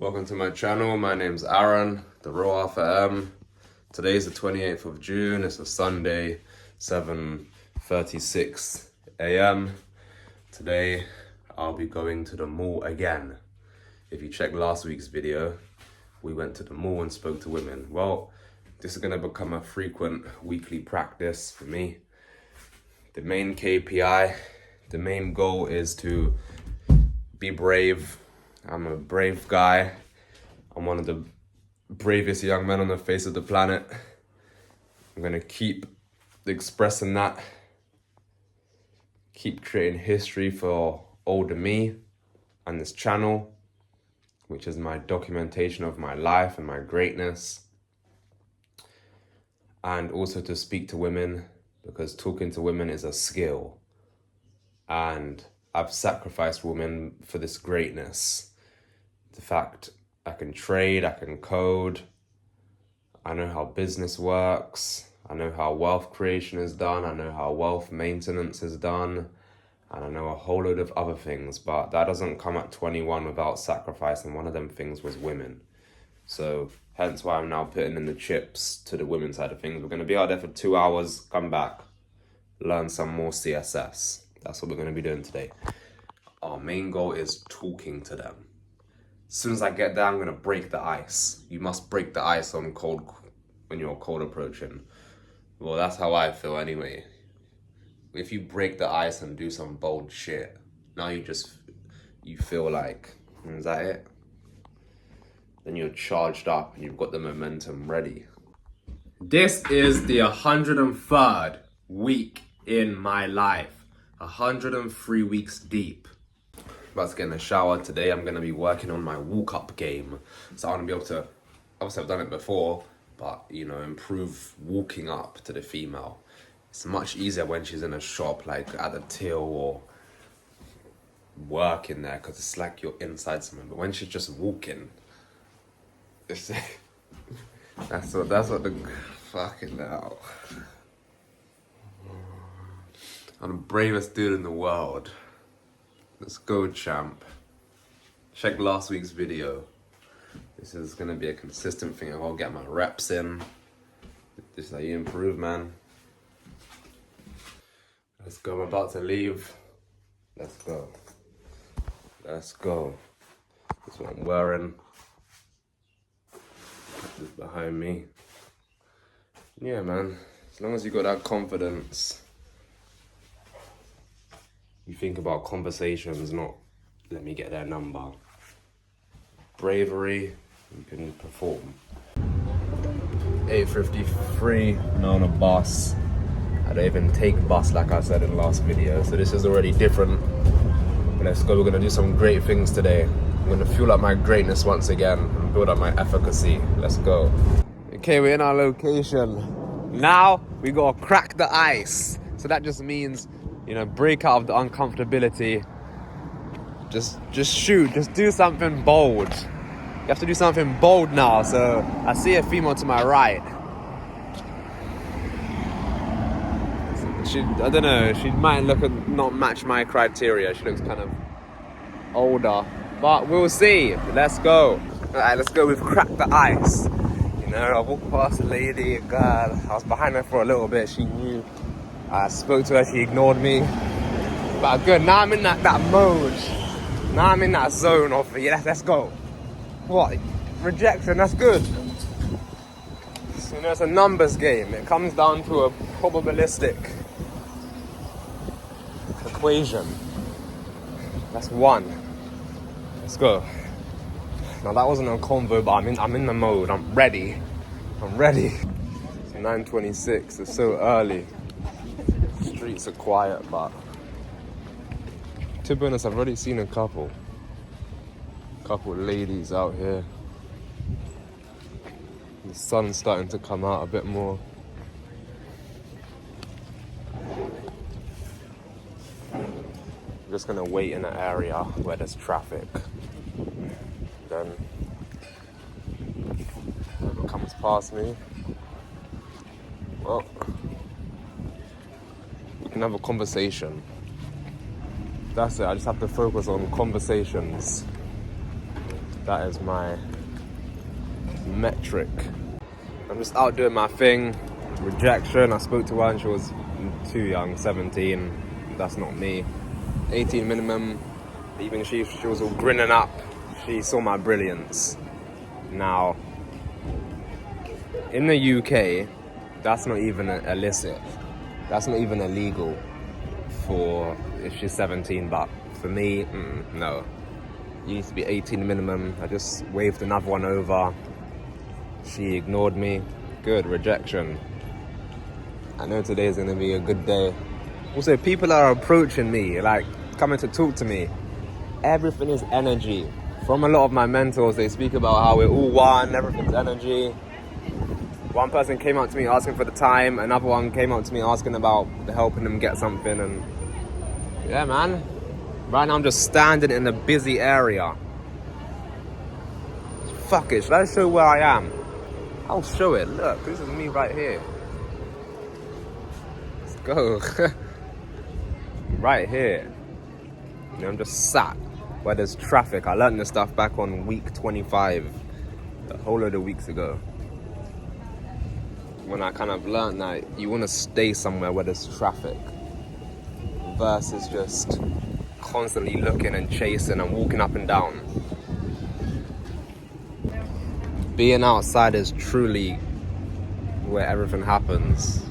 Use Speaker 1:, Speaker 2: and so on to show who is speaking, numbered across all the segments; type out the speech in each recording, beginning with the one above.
Speaker 1: Welcome to my channel. My name's Aaron, the Raw Alpha M. Today's the 28th of June. It's a Sunday, 7:36 a.m. Today, I'll be going to the mall again. If you checked last week's video, we went to the mall and spoke to women. Well, this is gonna become a frequent weekly practice for me. The main KPI, the main goal is to be brave. I'm a brave guy. I'm one of the bravest young men on the face of the planet. I'm gonna keep expressing that. Keep creating history for older me and this channel, which is my documentation of my life and my greatness. And also to speak to women, because talking to women is a skill. And I've sacrificed women for this greatness. The fact I can trade, I can code, I know how business works, I know how wealth creation is done, I know how wealth maintenance is done, and I know a whole load of other things, but that doesn't come at 21 without sacrifice, and one of them things was women. So hence why I'm now putting in the chips to the women's side of things. We're going to be out there for 2 hours, come back, learn some more CSS. That's what we're going to be doing today. Our main goal is talking to them. As soon as I get there, I'm going to break the ice. You must break the ice on cold when you're cold approaching. Well, that's how I feel anyway. If you break the ice and do some bold shit, now you feel like, is that it? Then you're charged up and you've got the momentum ready. This is the 103rd week in my life. 103 weeks deep. About to get in the shower. Today I'm going to be working on my walk-up game. So I want to be able to, obviously I've done it before, but improve walking up to the female. It's much easier when she's in a shop, like at the till or working there, because it's like you're inside something. But when she's just walking, it's that's what the fucking hell. I'm the bravest dude in the world. Let's go, champ. Check last week's video. This is gonna be a consistent thing. I'll get my reps in. This is how you improve, man. Let's go. I'm about to leave. Let's go. Let's go. That's what I'm wearing. This is behind me. Yeah, man. As long as you got that confidence. You think about conversations, not let me get their number. Bravery, you can perform. 8:53, now on a bus. I don't even take bus like I said in the last video, so this is already different. But let's go, we're gonna do some great things today. I'm gonna fuel up my greatness once again and build up my efficacy. Let's go. Okay, we're in our location. Now we gotta crack the ice. So that just means break out of the uncomfortability. Just shoot. Just do something bold. You have to do something bold now. So I see a female to my right. I don't know. She might not match my criteria. She looks kind of older, but we'll see. Let's go. All right, let's go. We've cracked the ice. I walked past a lady, a girl. I was behind her for a little bit. She knew. I spoke to her, she ignored me. But good, now I'm in that mode. Now I'm in that zone of, let's go. What? Rejection, that's good. It's a numbers game. It comes down to a probabilistic equation. That's 1. Let's go. Now that wasn't a convo, but I'm in the mode. I'm ready. It's 9:26, it's so early. Streets are quiet, but to be honest, I've already seen a couple ladies out here. The sun's starting to come out a bit more. I'm just gonna wait in an area where there's traffic. Then whoever comes past me, well, we can have a conversation. That's it, I just have to focus on conversations. That is my metric. I'm just out doing my thing. Rejection. I spoke to her and she was too young, 17. That's not me. 18 minimum. Even she was all grinning up. She saw my brilliance. Now, in the UK, that's not even illicit. That's not even illegal for if she's 17, but for me, no. You need to be 18 minimum. I just waved another one over. She ignored me. Good, rejection. I know today's gonna be a good day. Also, people are approaching me, like coming to talk to me. Everything is energy. From a lot of my mentors, they speak about how we're all one, everything's energy. One person came up to me asking for the time, another one came up to me asking about helping them get something, and yeah, man. Right now I'm just standing in a busy area. Fuck it, should I show where I am? I'll show it, look, this is me right here. Let's go. Right here. You know, I'm just sat where there's traffic. I learned this stuff back on week 25, a whole load of weeks ago. When I kind of learned that you want to stay somewhere where there's traffic versus just constantly looking and chasing and walking up and down. Being outside is truly where everything happens.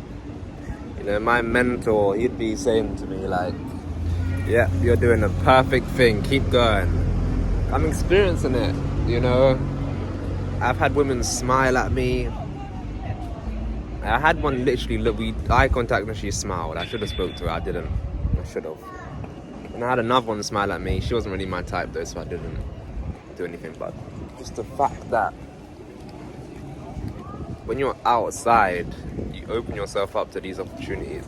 Speaker 1: You know, my mentor, he'd be saying to me like, yeah, you're doing the perfect thing, keep going. I'm experiencing it, you know. I've had women smile at me. I had one literally look, we eye contact and she smiled. I should have spoke to her, I didn't. I should have. And I had another one smile at me. She wasn't really my type though, so I didn't do anything. But just the fact that when you're outside, you open yourself up to these opportunities.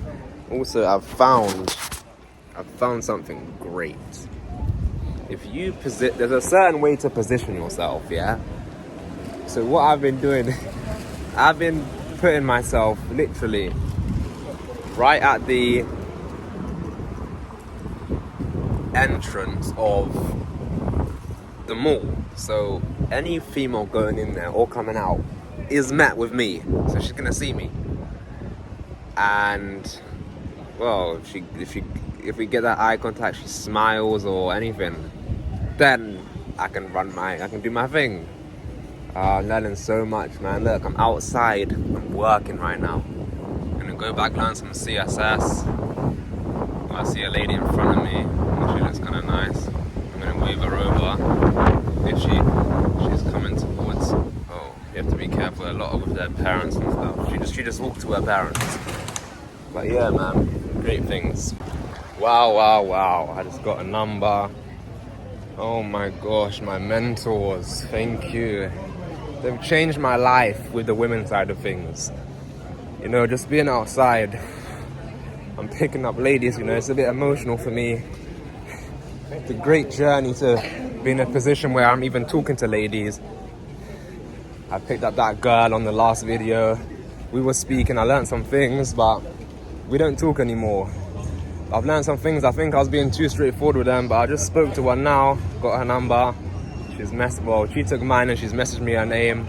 Speaker 1: Also, I've found something great. If you there's a certain way to position yourself, yeah? So what I've been doing, I've been putting myself literally right at the entrance of the mall. So any female going in there or coming out is met with me. So she's gonna see me. And well, if we get that eye contact, she smiles or anything, then I can do my thing. I'm learning so much, man. Look, I'm outside, I'm working right now. I'm gonna go back, learn some CSS. I see a lady in front of me, she looks kinda nice. I'm gonna wave her over. If she's coming towards, oh, you have to be careful a lot with their parents and stuff. She just walked to her parents. But yeah, man, great things. Wow, I just got a number. Oh my gosh, my mentors, thank you. They've changed my life with the women's side of things. You know, just being outside, I'm picking up ladies, you know, it's a bit emotional for me. It's a great journey to be in a position where I'm even talking to ladies. I picked up that girl on the last video. We were speaking, I learned some things, but we don't talk anymore. I've learned some things, I think I was being too straightforward with them, but I just spoke to her now, got her number. She took mine and she's messaged me her name.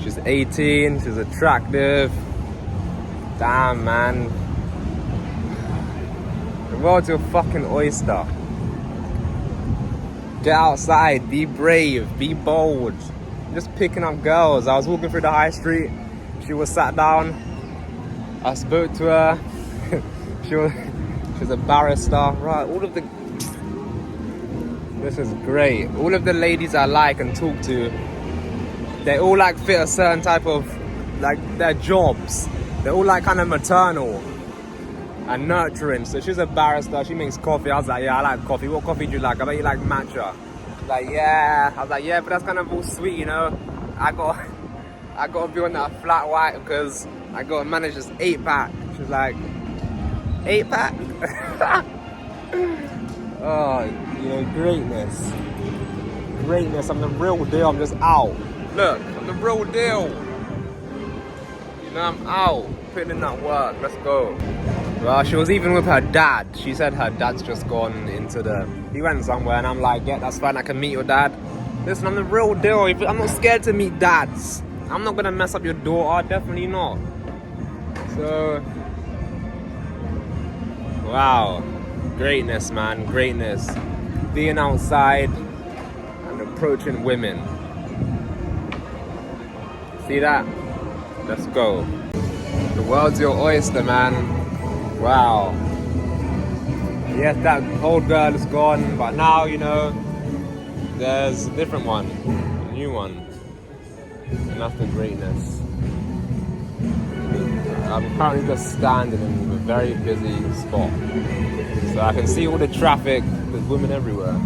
Speaker 1: She's 18, she's attractive. Damn, man. The world's your fucking oyster. Get outside, be brave, be bold. I'm just picking up girls. I was walking through the high street, she was sat down. I spoke to her. She's a barrister. Right, this is great. All of the ladies I like and talk to, they all like fit a certain type of, like their jobs. They're all like kind of maternal and nurturing. So she's a barrister, she makes coffee. I was like, yeah, I like coffee. What coffee do you like? I bet you like matcha. Like, yeah. I was like, yeah, but that's kind of all sweet, you know. I gotta be on that flat white because I gotta manage this 8-pack. She's like, 8-pack? Oh, you know, greatness. I'm the real deal, I'm just out. Look, I'm the real deal. You know, I'm out, putting in that work, let's go. Well, she was even with her dad. She said her dad's just gone he went somewhere, and I'm like, yeah, that's fine, I can meet your dad. Listen, I'm the real deal. I'm not scared to meet dads. I'm not gonna mess up your daughter, definitely not. So, wow, greatness, man, greatness. Being outside and approaching women. See that? Let's go. The world's your oyster, man. Wow. Yes, that old girl is gone, but now, you know, there's a different one, a new one. And that's the greatness. I'm currently just standing in a very busy spot. So I can see all the traffic, there's women everywhere.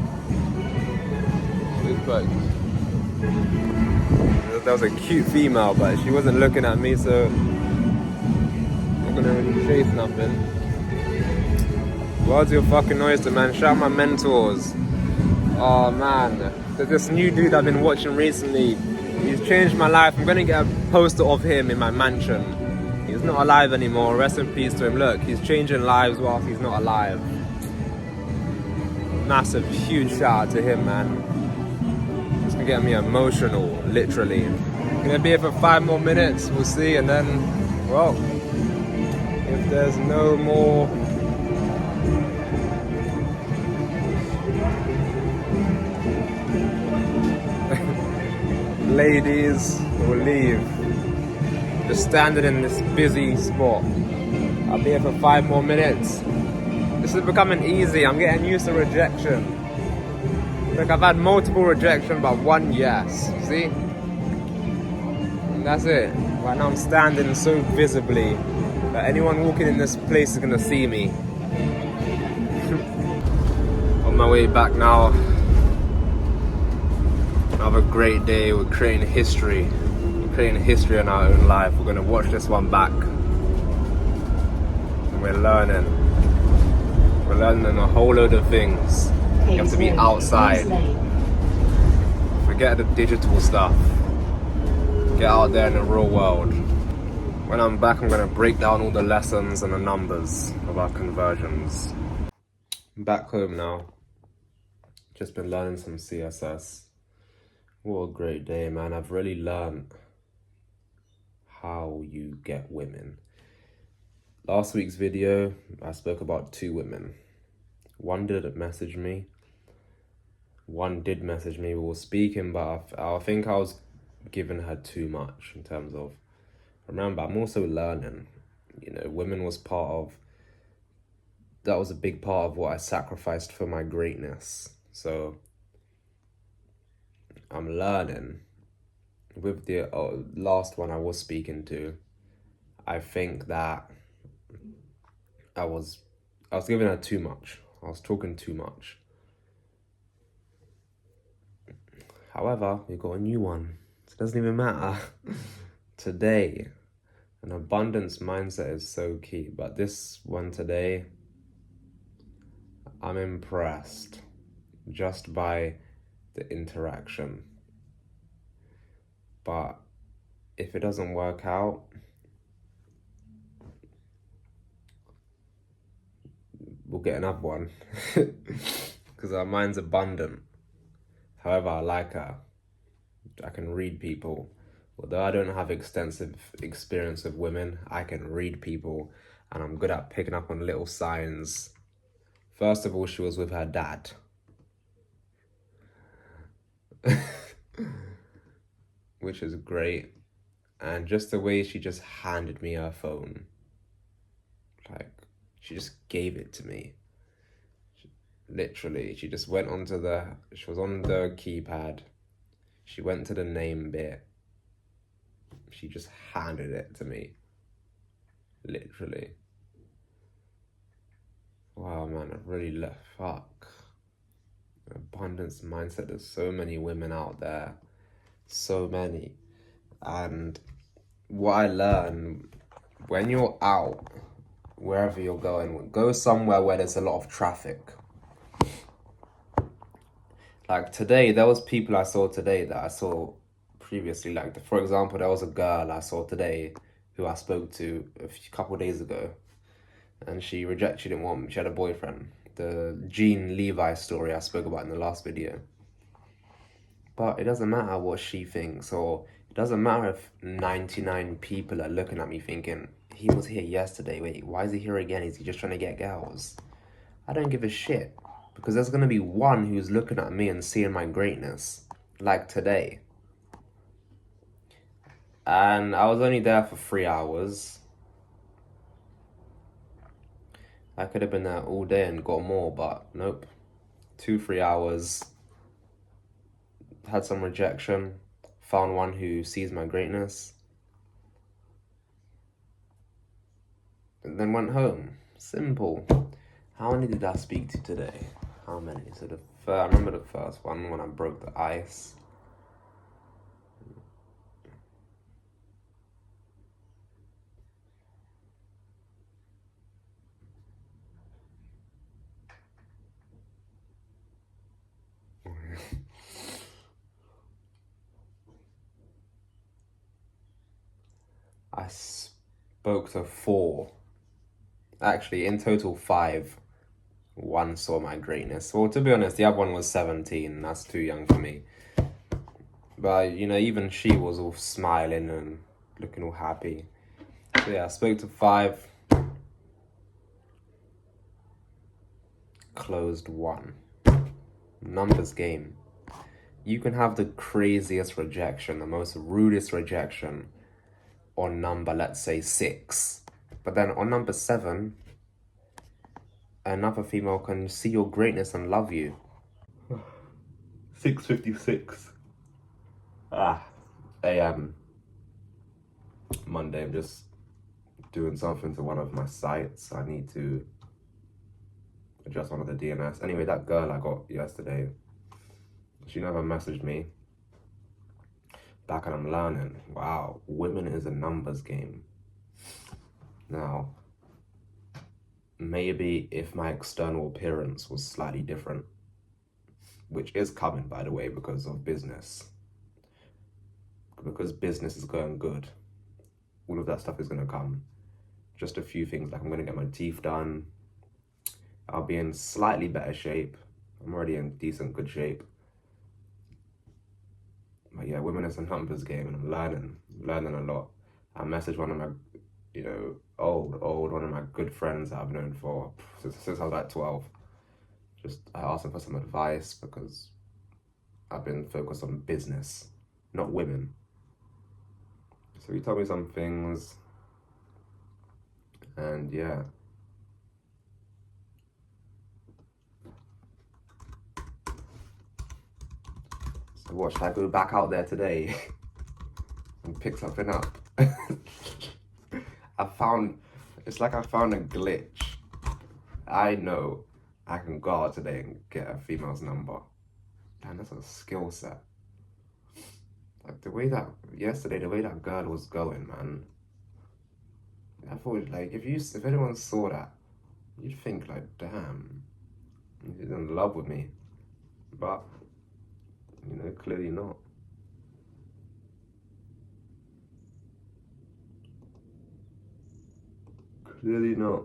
Speaker 1: There was a cute female, but she wasn't looking at me, so I'm not gonna really chase nothing. World's your fucking oyster, man. Shout out my mentors. Oh man, there's this new dude I've been watching recently. He's changed my life. I'm gonna get a poster of him in my mansion. He's not alive anymore. Rest in peace to him. Look, he's changing lives whilst he's not alive. Massive, huge shout out to him, man. It's gonna get me emotional, literally. Gonna be here for 5 more minutes. We'll see, and then, well, if there's no more. Ladies will leave. Just standing in this busy spot. I'll be here for 5 more minutes. This is becoming easy. I'm getting used to rejection. Look, I've had multiple rejection, but 1 yes. See? And that's it. Right now I'm standing so visibly that anyone walking in this place is gonna see me. On my way back now. Another great day. We're creating history. We're creating history in our own life. We're gonna watch this one back. And we're learning. We're learning a whole load of things. You have to be outside. Forget the digital stuff. Get out there in the real world. When I'm back, I'm gonna break down all the lessons and the numbers of our conversions. I'm back home now. Just been learning some CSS. What a great day, man. I've really learned how you get women. Last week's video, I spoke about 2 women. One didn't message me. One did message me. We were speaking, but I think I was giving her too much in terms of, remember, I'm also learning. You know, women was that was a big part of what I sacrificed for my greatness. So I'm learning. With the last one I was speaking to, I think that I was giving her too much. I was talking too much. However, we got a new one. So it doesn't even matter. Today, an abundance mindset is so key. But this one today, I'm impressed just by the interaction. But if it doesn't work out, we'll get another one. Because our mind's abundant. However, I like her. I can read people. Although I don't have extensive experience with women, I can read people, and I'm good at picking up on little signs. First of all, she was with her dad. Which is great. And just the way she just handed me her phone. Like, she just gave it to me. Literally, she just went she was on the keypad. She went to the name bit. She just handed it to me. Literally. Wow, man, I really left. Fuck. Abundance mindset. There's so many women out there. So many. And what I learned, when you're out, wherever you're going, go somewhere where there's a lot of traffic. Like today, there was people I saw today that I saw previously. Like, for example, there was a girl I saw today who I spoke to a couple of days ago. and she rejected, she didn't want, she had a boyfriend. The Jean Levi story I spoke about in the last video. But it doesn't matter what she thinks, or it doesn't matter if 99 people are looking at me thinking, he was here yesterday, wait, why is he here again? Is he just trying to get girls? I don't give a shit, because there's going to be one who's looking at me and seeing my greatness, like today. And I was only there for 3 hours. I could have been there all day and got more, but nope. 2-3 hours. Had some rejection. Found one who sees my greatness. And then went home. Simple. How many did I speak to today? How many? So I remember the first one when I broke the ice. I spoke to 4. Actually, in total 5. One saw my greatness. Well, to be honest, the other one was 17. That's too young for me. But, even she was all smiling and looking all happy. So yeah, I spoke to 5. Closed 1. Numbers game. You can have the craziest rejection, the most rudest rejection on number, let's say 6. But then on number 7, another female can see your greatness and love you. 6:56 a.m. Monday. I'm just doing something to one of my sites. I need to adjust one of the DNS. Anyway, that girl I got yesterday, she never messaged me back, and I'm learning. Wow, women is a numbers game. Now, maybe if my external appearance was slightly different, which is coming, by the way, because of business. Because business is going good, all of that stuff is going to come. Just a few things, like I'm going to get my teeth done. I'll be in slightly better shape. I'm already in decent good shape. But yeah, women is a numbers game, and I'm learning a lot. I messaged one of my, old one of my good friends that I've known for since I was like 12. I asked him for some advice because I've been focused on business, not women. So he told me some things, and yeah. So what, should I go back out there today and pick something up? It's like I found a glitch. I know I can go out today and get a female's number. Damn, that's a skill set. Like the way that girl was going, man. I thought, like, if anyone saw that, you'd think, like, damn, he's in love with me. But, clearly not. Clearly not.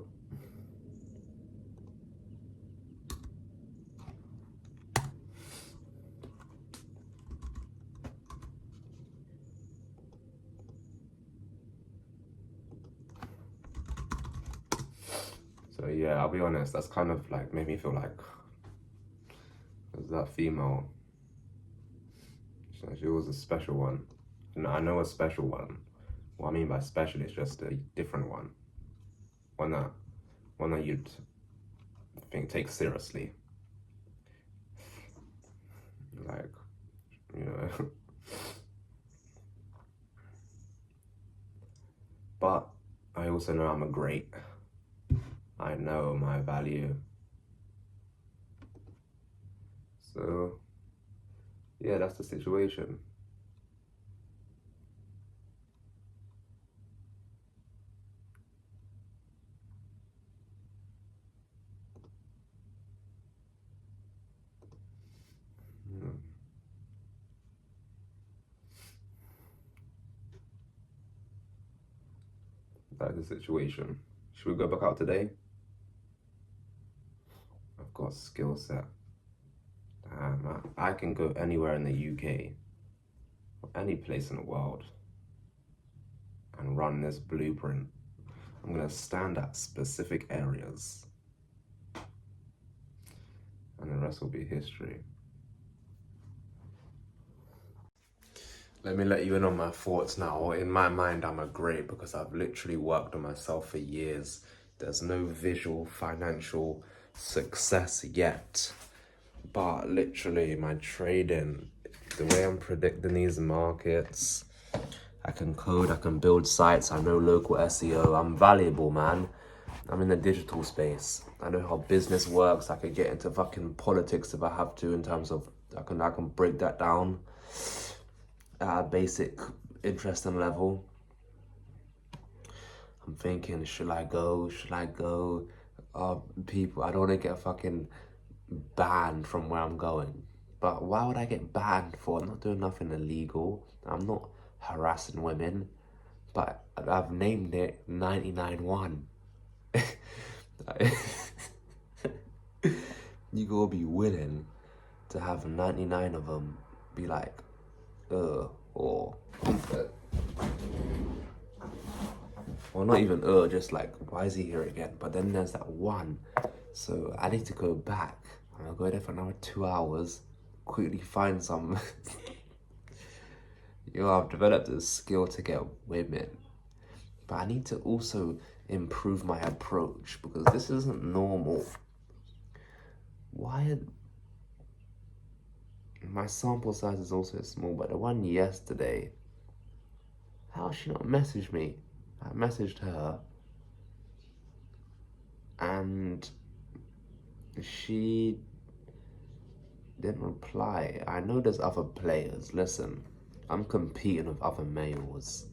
Speaker 1: So yeah, I'll be honest, that's kind of like made me feel like that female, she was a special one. And I know a special one. What I mean by special is just a different one. One that you'd take seriously. Like, But I also know I'm a great. I know my value. So, yeah, that's the situation. That is the situation. Should we go back out today? a skill set. I can go anywhere in the UK, or any place in the world, and run this blueprint. I'm gonna stand at specific areas, and the rest will be history. Let me let you in on my thoughts now. In my mind, I'm a great because I've literally worked on myself for years. There's no visual financial success yet, but literally my trading, the way I'm predicting these markets, I can code, I can build sites, I know local SEO, I'm valuable, man. I'm in the digital space. I know how business works. I could get into fucking politics if I have to, in terms of I can break that down at a basic interesting level. I'm thinking, should I go? People, I don't want to get fucking banned from where I'm going. But why would I get banned for? I'm not doing nothing illegal. I'm not harassing women. But I've named it 99.1. You gotta be willing to have 99 of them be like, or not even just like, why is he here again? But then there's that one, so I need to go back. I'll go there for another 2 hours, quickly find some. I've developed a skill to get women, but I need to also improve my approach because this isn't normal. Why? My sample size is also small, but the one yesterday, how she not messaged me? I messaged her, and she didn't reply. I know there's other players. Listen, I'm competing with other males.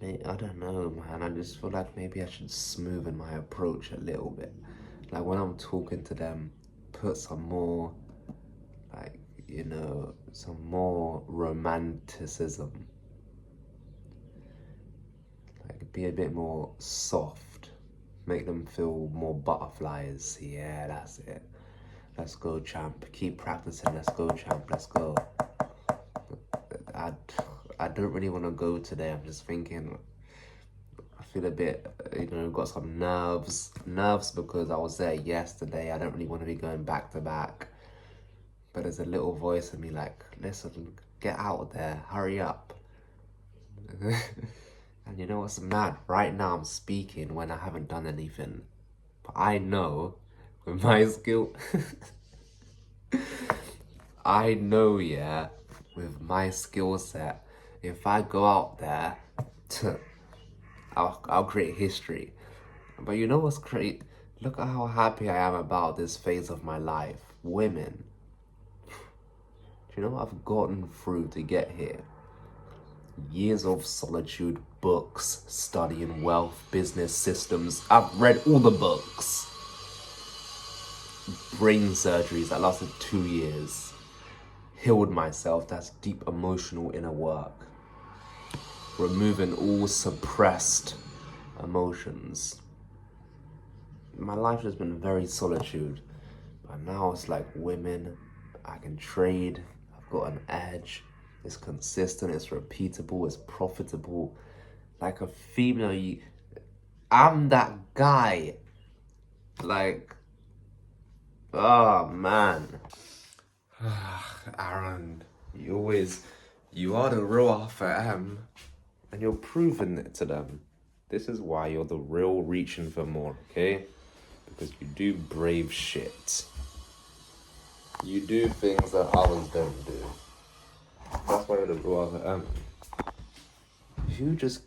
Speaker 1: I don't know, man. I just feel like maybe I should smoothen my approach a little bit. Like when I'm talking to them, put some more, like, some more romanticism. Like be a bit more soft. Make them feel more butterflies. Yeah, that's it. Let's go, champ. Keep practicing. Let's go, champ. Let's go. I don't really want to go today. I'm just thinking, I feel a bit, got some nerves. Nerves because I was there yesterday. I don't really want to be going back to back. But there's a little voice in me like, listen, get out there. Hurry up. And you know what's mad? Right now I'm speaking when I haven't done anything. But I know with my skill, I know, yeah, with my skill set, if I go out there, I'll create history. But you know what's great? Look at how happy I am about this phase of my life. Women. Do you know what I've gotten through to get here? Years of solitude, books, studying wealth, business systems. I've read all the books. Brain surgeries that lasted 2 years. Healed myself, that's deep emotional inner work. Removing all suppressed emotions. My life has been very solitude. But now it's like women, I can trade, I've got an edge. It's consistent, it's repeatable, it's profitable. Like a female, I'm that guy. Like, oh man. Aaron, you are the real Alpha M, and you're proving it to them. This is why you're the real reaching for more, okay? Because you do brave shit. You do things that others don't do. That's why you're the real Alpha M. You just,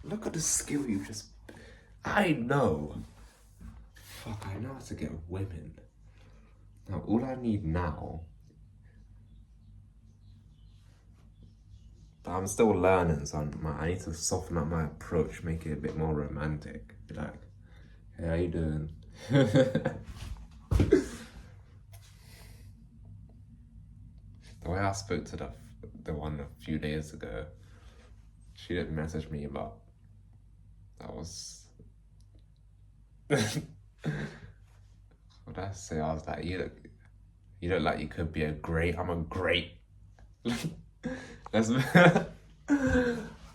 Speaker 1: look at the skill you just, I know. Fuck, I know how to get women. Now, all I need now, but I'm still learning, so I need to soften up my approach, make it a bit more romantic. Be like, hey, how you doing? The way I spoke to the one a few days ago, she didn't message me, but that was What did I say? I was like, you look like you could be a great. I'm a great. Let's.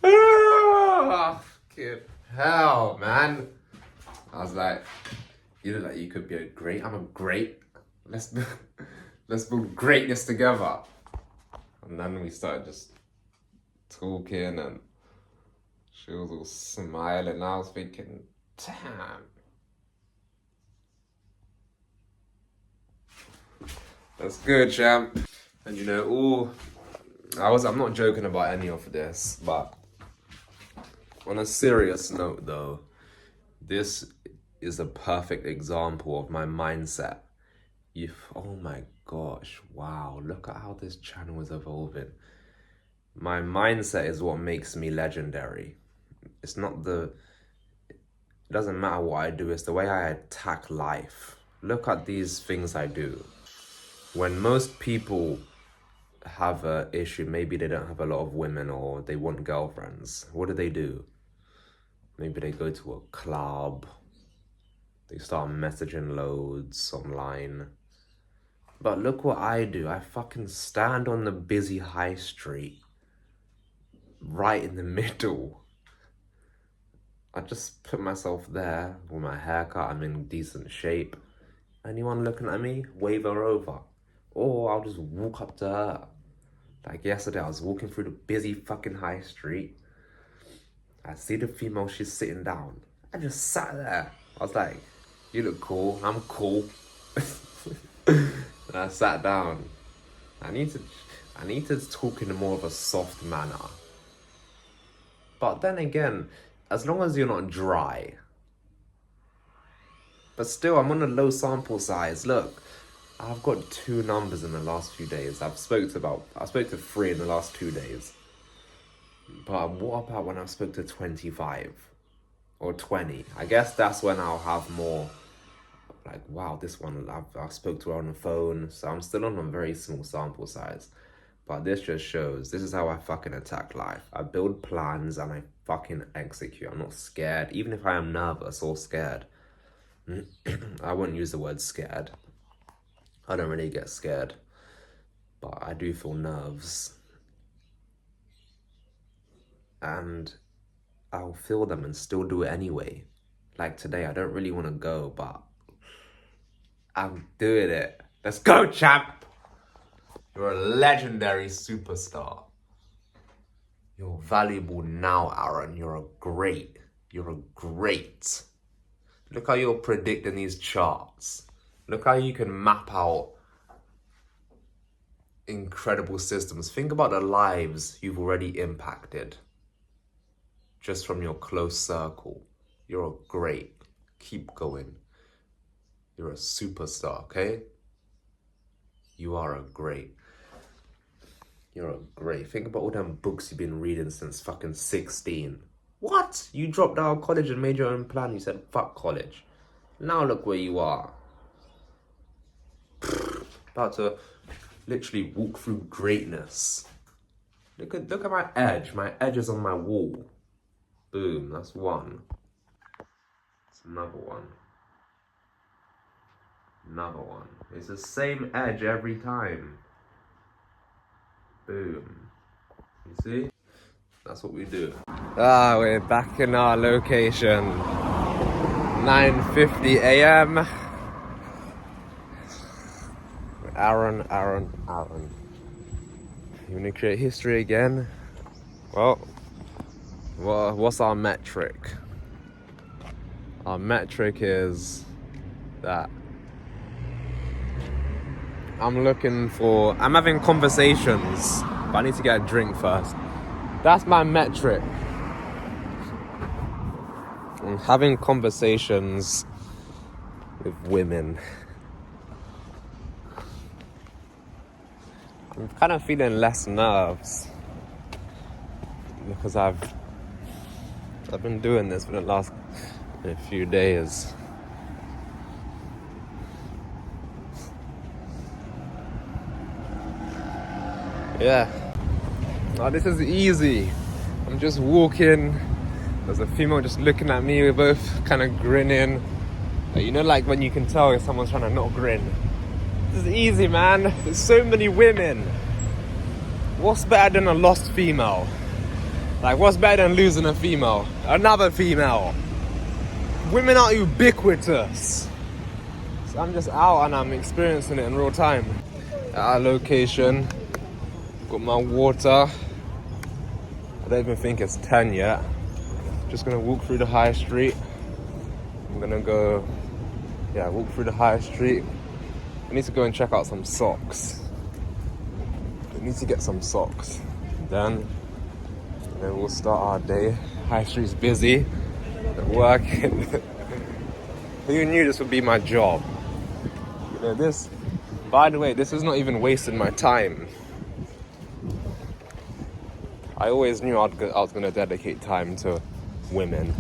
Speaker 1: Ah, fucking hell, man. I was like, you look like you could be a great. I'm a great. Let's let's build greatness together. And then we started just talking, and she was all smiling. And I was thinking, damn. That's good, champ. And you know, I'm not joking about any of this, but on a serious note though, this is a perfect example of my mindset. Oh my gosh, wow, look at how this channel is evolving. My mindset is what makes me legendary. It doesn't matter what I do, it's the way I attack life. Look at these things I do. When most people have an issue, maybe they don't have a lot of women or they want girlfriends, what do? Maybe they go to a club, they start messaging loads online. But look what I do. I fucking stand on the busy high street, right in the middle. I just put myself there with my haircut, I'm in decent shape. Anyone looking at me, wave her over. Or I'll just walk up to her. Like yesterday, I was walking through the busy fucking high street. I see the female, she's sitting down. I just sat there. I was like, you look cool, I'm cool. And I sat down. I need to talk in more of a soft manner. But then again, as long as you're not dry. But still, I'm on a low sample size. Look, I've got 2 numbers in the last few days. I spoke to 3 in the last 2 days. But what about when I spoke to 25 or 20? I guess that's when I'll have more like, wow, this one, I spoke to her on the phone. So I'm still on a very small sample size. But this just shows, this is how I fucking attack life. I build plans and I fucking execute. I'm not scared, even if I am nervous or scared. I wouldn't use the word scared. I don't really get scared, but I do feel nerves. And I'll feel them and still do it anyway. Like today, I don't really want to go, but I'm doing it. Let's go, champ! You're a legendary superstar. You're valuable now, Aaron. You're great. Look how you're predicting these charts. Look how you can map out incredible systems. Think about the lives you've already impacted just from your close circle. You're great. Keep going. You're a superstar, okay? You are a great. You're a great. Think about all them books you've been reading since fucking 16. What? You dropped out of college and made your own plan. You said, fuck college. Now look where you are. About to literally walk through greatness. Look at my edge. My edge is on my wall. Boom, that's one. That's another one. Another one. It's the same edge every time. Boom. You see? That's what we do. We're back in our location. 9:50 a.m. Aaron. You want to create history again? Well, what's our metric? Our metric is that I'm having conversations, but I need to get a drink first. That's my metric. I'm having conversations with women. I'm kind of feeling less nerves because I've been doing this for the last few days. Yeah. Oh, this is easy. I'm just walking. There's a female just looking at me. We're both kind of grinning. You know, like when you can tell if someone's trying to not grin. This is easy, man. There's so many women. What's better than a lost female? Like, what's better than losing a female? Another female. Women are ubiquitous. So I'm just out and I'm experiencing it in real time. At our location, got my water. I don't even think it's 10 yet. Just gonna walk through the high street. I'm gonna go, walk through the high street. I need to go and check out some socks. I need to get some socks. Then we'll start our day. High street's busy. Working. Who knew this would be my job? You know, this, by the way, this is not even wasting my time. I always knew I was going to dedicate time to women.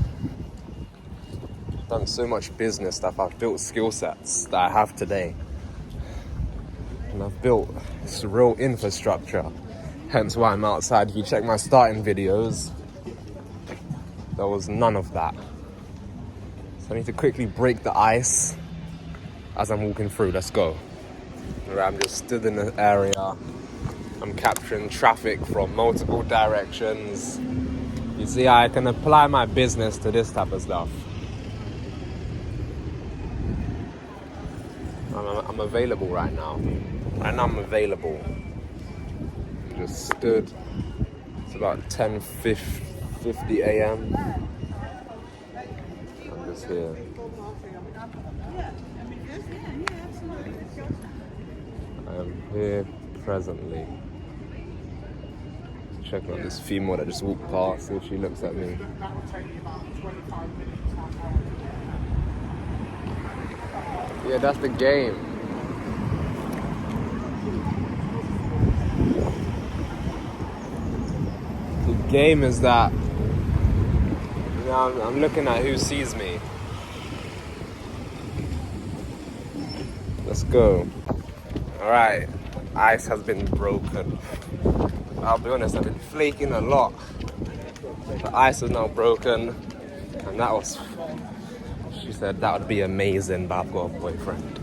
Speaker 1: I've done so much business stuff. I've built skill sets that I have today. And I've built this real infrastructure. Hence why I'm outside. If you check my starting videos, there was none of that. So I need to quickly break the ice as I'm walking through. Let's go. I'm just stood in the area. I'm capturing traffic from multiple directions. You see, I can apply my business to this type of stuff. I'm available right now. Right now I'm available. Just stood. It's about 10:50 a.m. I'm just here. I am here presently. Checking out this female that just walked past, see if she looks at me. Yeah, that's the game. The game is that, you know, I'm looking at who sees me. Let's go. Alright, ice has been broken. I'll be honest, I've been flaking a lot. The ice is now broken, and that was, she said that would be amazing, but I've got a boyfriend.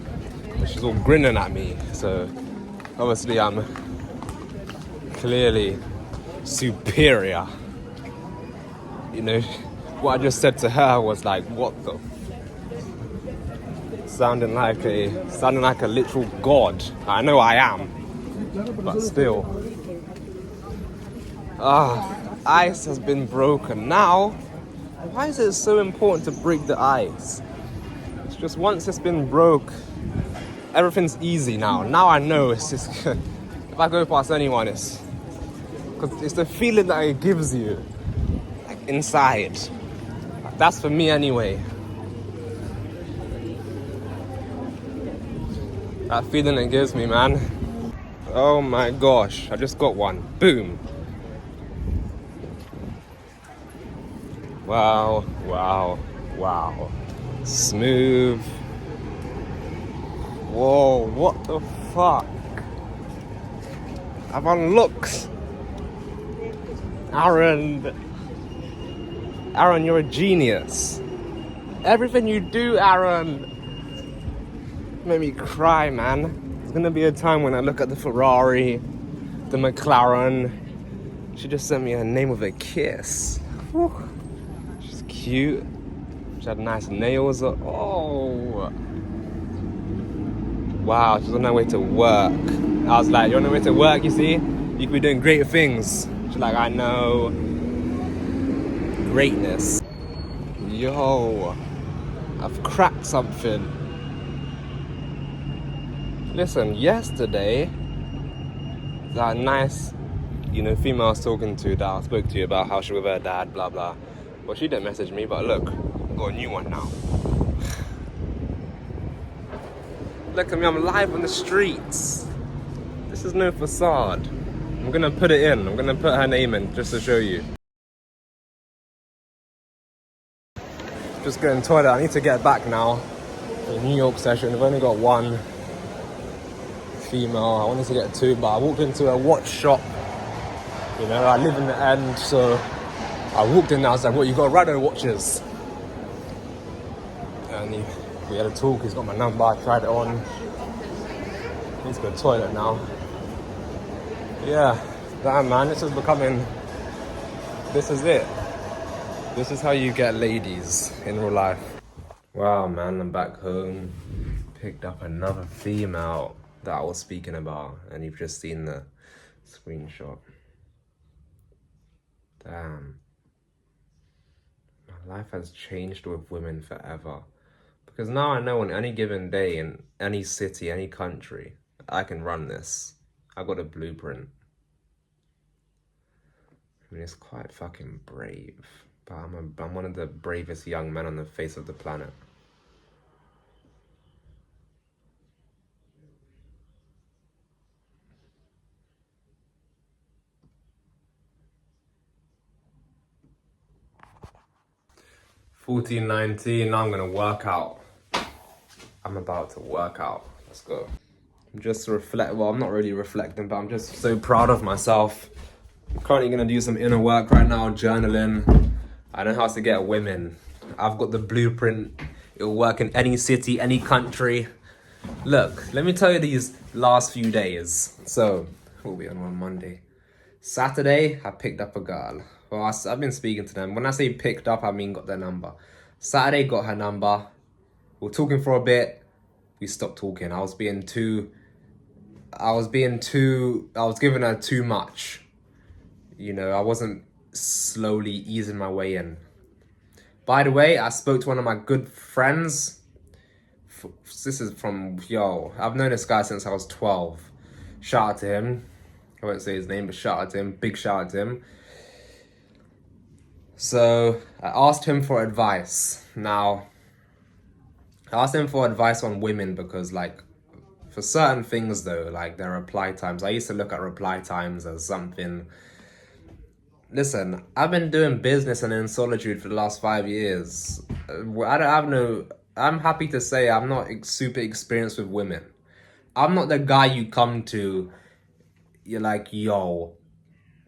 Speaker 1: And she's all grinning at me, so obviously I'm clearly superior. You know, what I just said to her was like, what the sounding like a literal god. I know I am, but still. Ice has been broken. Now, why is it so important to break the ice? It's just once it's been broke, everything's easy now. Now I know it's just, if I go past anyone, it's the feeling that it gives you, like inside. That's for me anyway. That feeling it gives me, man. Oh my gosh, I just got one. Boom. Wow, wow, wow. Smooth. Whoa, what the fuck? I've unlocked. Aaron, you're a genius. Everything you do, Aaron, made me cry, man. There's gonna be a time when I look at the Ferrari, the McLaren. She just sent me her name with a kiss. Whew. She's cute. She had nice nails. Oh. Wow, she's on her way to work. I was like, you're on your way to work, you see? You could be doing great things. She's like, I know. Greatness. Yo, I've cracked something. Listen, yesterday, that nice, female I was talking to, that I spoke to you about how she was with her dad, blah, blah. Well, she didn't message me, but look, I've got a new one now. Look at me, I'm live on the streets. This is no facade. I'm gonna put it in. I'm gonna put her name in just to show you. Just going to the toilet. I need to get back now. The New York session. I've only got one female. I wanted to get two, but I walked into a watch shop. I live in the end, so I walked in there. I was like, "What? You got Rado watches?" And We had a talk, he's got my number, I tried it on. Need to go to the toilet now. Yeah, damn man, this is it. This is how you get ladies in real life. Wow man, I'm back home. Picked up another female that I was speaking about, and you've just seen the screenshot. Damn. My life has changed with women forever. Because now I know on any given day, in any city, any country, I can run this. I got a blueprint. I mean, it's quite fucking brave. But I'm one of the bravest young men on the face of the planet. $14.19, now I'm gonna work out. I'm about to work out. Let's go. I'm just I'm not really reflecting, but I'm just so proud of myself. I'm currently gonna do some inner work right now, journaling. I know how to get women. I've got the blueprint. It'll work in any city, any country. Look, let me tell you these last few days. So, we'll be on Monday. Saturday, I picked up a girl. Well, I've been speaking to them. When I say picked up, I mean got their number. Saturday, got her number. We were talking for a bit. We stopped talking. I was giving her too much. You know, I wasn't slowly easing my way in. By the way, I spoke to one of my good friends. This is I've known this guy since I was 12. Shout out to him. I won't say his name, but shout out to him. Big shout out to him. So I asked him for advice. Now, I asked him for advice on women because, like, for certain things though, like their reply times, I used to look at reply times as something. Listen, I've been doing business and in solitude for the last 5 years. I'm happy to say I'm not super experienced with women. I'm not the guy you come to, you're like, yo,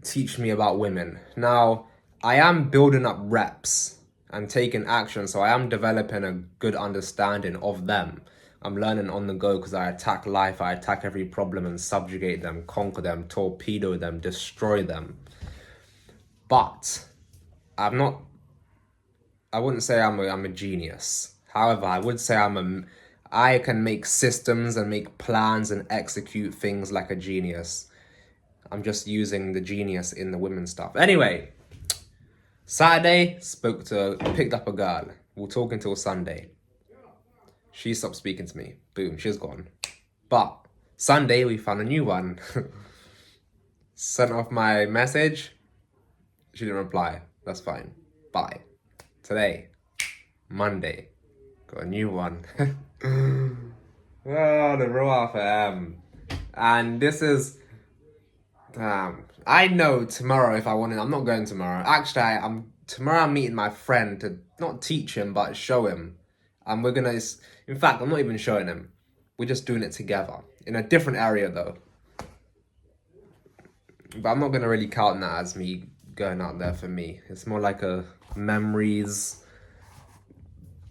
Speaker 1: teach me about women. Now, I am building up reps and taking action, so I am developing a good understanding of them. I'm learning on the go because I attack life, I attack every problem and subjugate them, conquer them, torpedo them, destroy them. But I wouldn't say I'm a genius. However, I would say I can make systems and make plans and execute things like a genius. I'm just using the genius in the women stuff. Anyway, Saturday, picked up a girl. We'll talk until Sunday. She stopped speaking to me. Boom, she's gone. But Sunday, we found a new one. Sent off my message. She didn't reply. That's fine. Bye. Today, Monday, got a new one. Oh, the real FM. And this is... I know tomorrow if I want to. I'm not going tomorrow. Actually, tomorrow I'm meeting my friend to not teach him, but show him. And we're gonna... In fact, I'm not even showing him. We're just doing it together. In a different area, though. But I'm not gonna really count that as me going out there for me. It's more like a memories,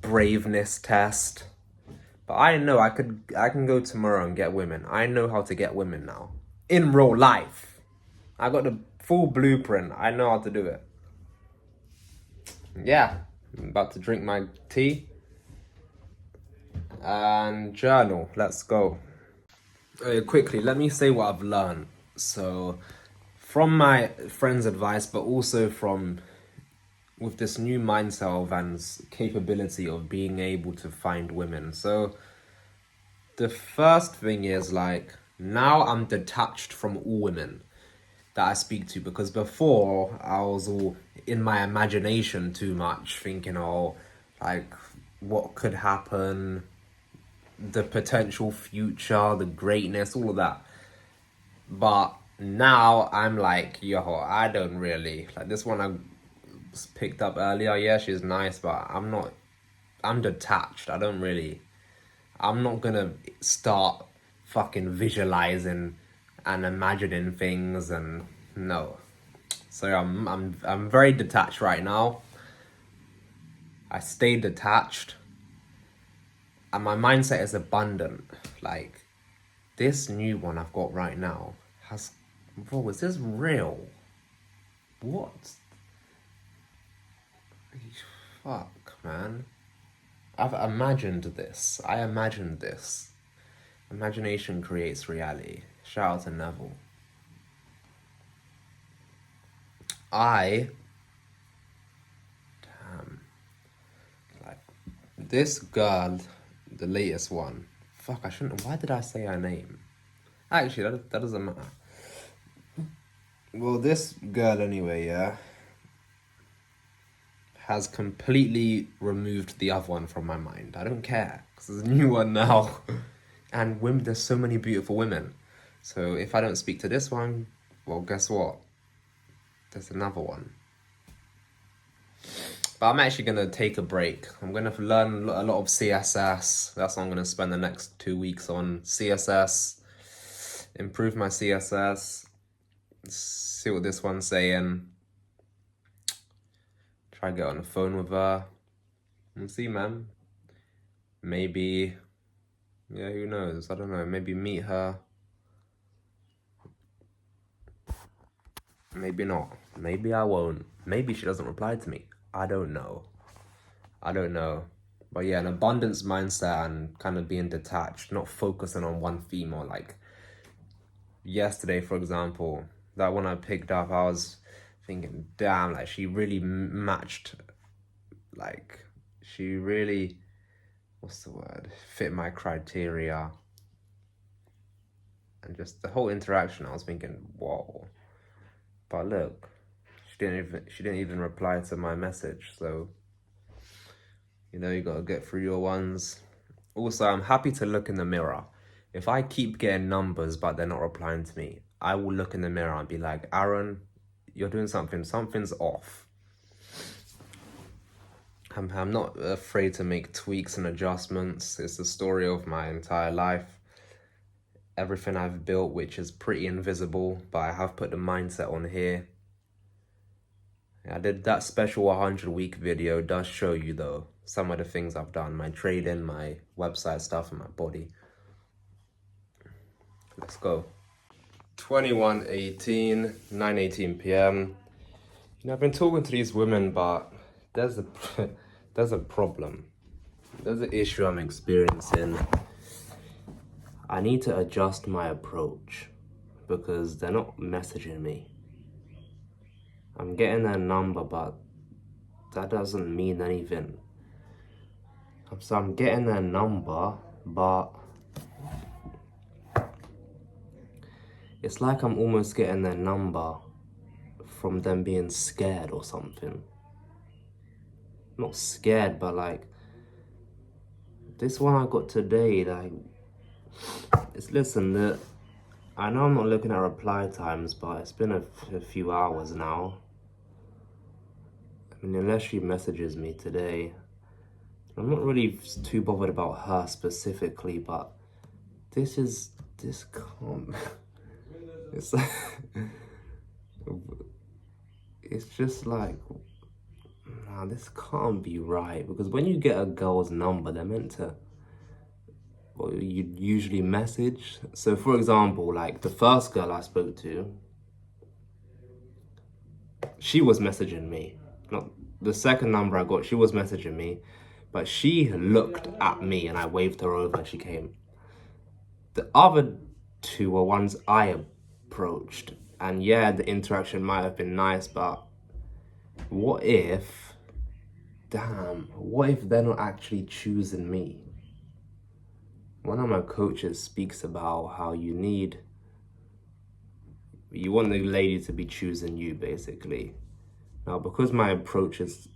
Speaker 1: braveness test. But I know I can go tomorrow and get women. I know how to get women now. In real life. I got the full blueprint. I know how to do it. Yeah. I'm about to drink my tea. And journal. Let's go. Quickly, let me say what I've learned. So, from my friend's advice, but also with this new mindset and capability of being able to find women. So, the first thing is, like, now I'm detached from all women that I speak to, because before I was all in my imagination too much, thinking, oh, like, what could happen, the potential future, the greatness, all of that. But now I'm like, yo, I don't really, like this one I picked up earlier, yeah, she's nice, but I'm detached. I'm not gonna start fucking visualizing and imagining things, and no. So I'm very detached right now. I stay detached. And my mindset is abundant. Like, this new one I've got right now has... Bro, is this real? What? Fuck, man. I've imagined this. I imagined this. Imagination creates reality. Shout out to Neville. Like, this girl, the latest one. Fuck, I shouldn't. Why did I say her name? Actually, that doesn't matter. Well, this girl anyway, yeah, has completely removed the other one from my mind. I don't care, because there's a new one now. And women, there's so many beautiful women. So if I don't speak to this one, well, guess what? There's another one. But I'm actually going to take a break. I'm going to learn a lot of CSS. That's what I'm going to spend the next 2 weeks on. CSS. Improve my CSS. See what this one's saying. Try to get on the phone with her. And see, man. Maybe... Yeah, who knows? I don't know. Maybe meet her. Maybe not. Maybe I won't. Maybe she doesn't reply to me. I don't know. But yeah, an abundance mindset and kind of being detached, not focusing on one female. Like, yesterday, for example, that one I picked up, I was thinking, damn, like, she really matched, like, she really, what's the word, fit my criteria. And just the whole interaction, I was thinking, whoa. But look, she didn't even reply to my message. So, you know, you gotta get through your ones. Also, I'm happy to look in the mirror. If I keep getting numbers but they're not replying to me, I will look in the mirror and be like, Aaron, you're doing something's off. I'm not afraid to make tweaks and adjustments. It's the story of my entire life. Everything I've built, which is pretty invisible, but I have put the mindset on here. I did that special 100-week video, does show you though some of the things I've done, my trading, my website stuff, and my body. Let's go. 21:18, 9:18 p.m. You know, I've been talking to these women, but there's a problem. There's an issue I'm experiencing. I need to adjust my approach because they're not messaging me. I'm getting their number, but that doesn't mean anything. So I'm getting their number, but it's like I'm almost getting their number from them being scared or something. Not scared, but like, this one I got today, like, listen, I know I'm not looking at reply times, but it's been a few hours now. I mean, unless she messages me today. I'm not really too bothered about her specifically, but this can't... It's like... It's just like... Nah, this can't be right. Because when you get a girl's number, they're meant to... Well, you usually message. So, for example, like the first girl I spoke to, she was messaging me. Not the second number I got, she was messaging me. But she looked at me and I waved her over and she came. The other two were ones I approached. And yeah, the interaction might have been nice, but what if they're not actually choosing me? One of my coaches speaks about how you want the lady to be choosing you, basically. Now, because my approach is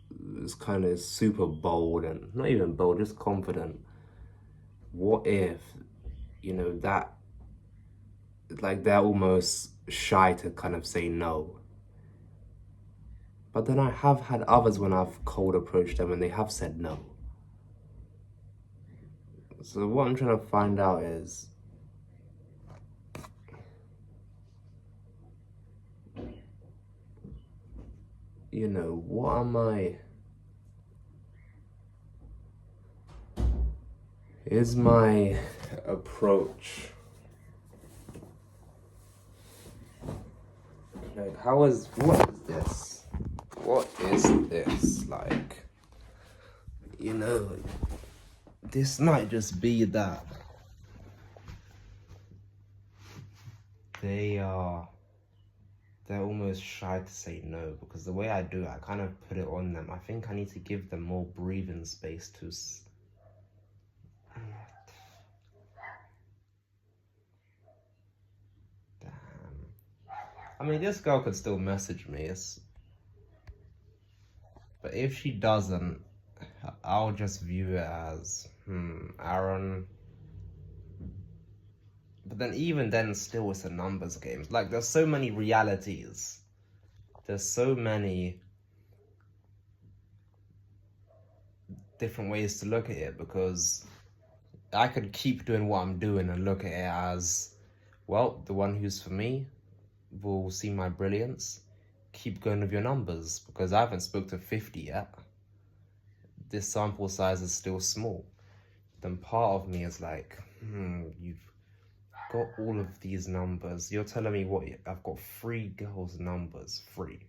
Speaker 1: kind of super bold, and not even bold, just confident, what if, you know, that, like, they're almost shy to kind of say no? But then I have had others when I've cold approached them and they have said no. So what I'm trying to find out is, you know, what am I... Is my approach like what is this? What is this? Like, this might just be that they're almost shy to say no, because the way I do it, I kind of put it on them. I think I need to give them more breathing space to damn. I mean, this girl could still message me, but if she doesn't, I'll just view it as, Aaron. But then even then, still it's a numbers game. Like, there's so many realities. There's so many different ways to look at it, because I could keep doing what I'm doing and look at it as, well, the one who's for me will see my brilliance. Keep going with your numbers, because I haven't spoke to 50 yet. This sample size is still small. Then part of me is like, you've got all of these numbers. You're telling me what? I've got 3 girls' numbers, 3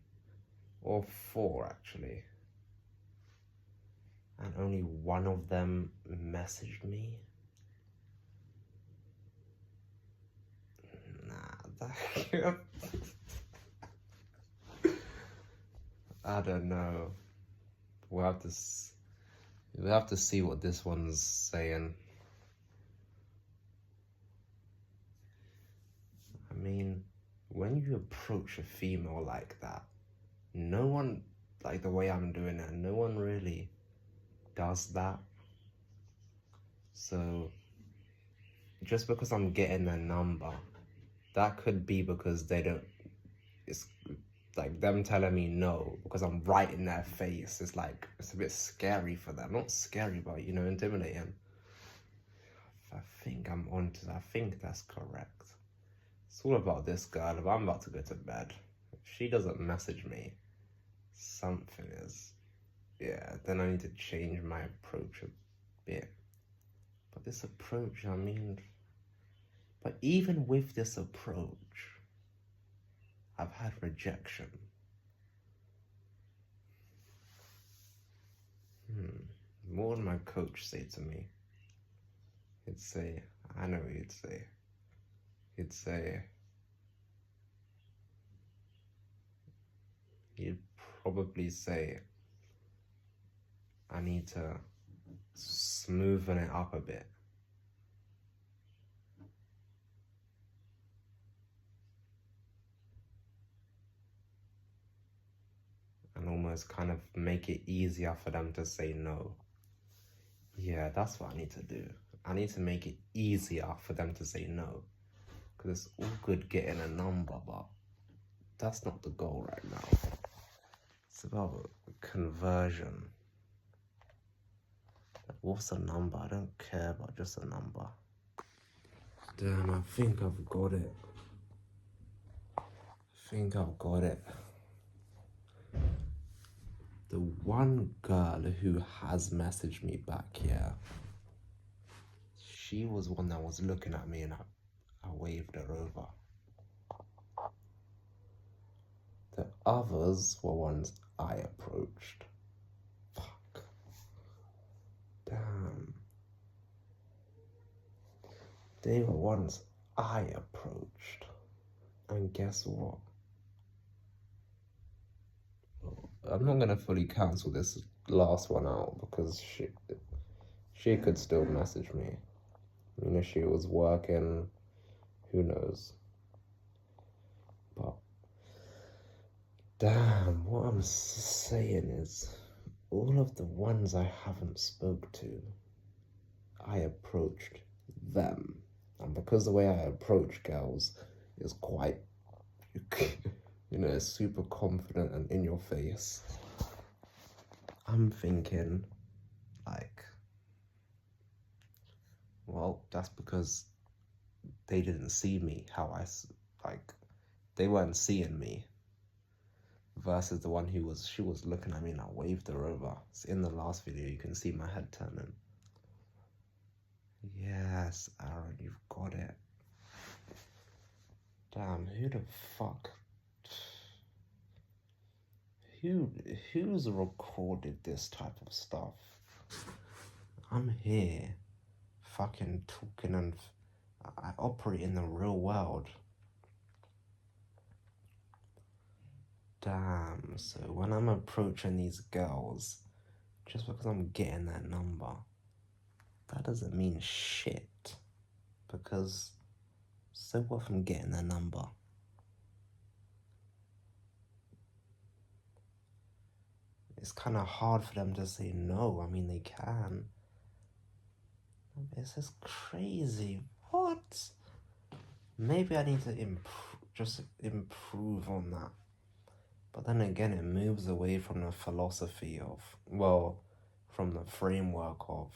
Speaker 1: or 4 actually, and only one of them messaged me. Nah, that I don't know. We'll have to see what this one's saying. I mean, when you approach a female like that, no one, like the way I'm doing it, no one really does that. So just because I'm getting their number, that could be because it's like them telling me no because I'm right in their face. It's like, it's a bit scary for them. Not scary, but intimidating. I think I'm onto that. I think that's correct. It's all about this girl. If I'm about to go to bed, if she doesn't message me, something is, then I need to change my approach a bit. But this approach, but even with this approach, I've had rejection. What would my coach say to me? He'd say, I know what he'd say. He'd probably say, I need to smoothen it up a bit. And almost kind of make it easier for them to say no. Yeah, that's what I need to do. I need to make it easier for them to say no. Because it's all good getting a number, but that's not the goal right now. It's about conversion. What's a number? I don't care about just a number. Damn, I think I've got it. The one girl who has messaged me back here, she was one that was looking at me and I waved her over. The others were ones I approached. Fuck. Damn. They were ones I approached. And guess what? I'm not gonna fully cancel this last one out because she could still message me. She was working, who knows? But damn, what I'm saying is, all of the ones I haven't spoke to, I approached them. And because the way I approach girls is quite, super confident and in your face, I'm thinking, like, well, that's because they didn't see me they weren't seeing me. Versus the one she was looking at me and I waved her over. It's in the last video, you can see my head turning. Yes, Aaron, you've got it. Damn, who the fuck? Who's recorded this type of stuff? I'm here, fucking talking, and I operate in the real world. Damn, so when I'm approaching these girls, just because I'm getting their number, that doesn't mean shit. Because so what if I'm getting their number? It's kind of hard for them to say no. I mean, they can. It's just crazy. What? Maybe I need to improve on that. But then again, it moves away from the philosophy of, well, from the framework of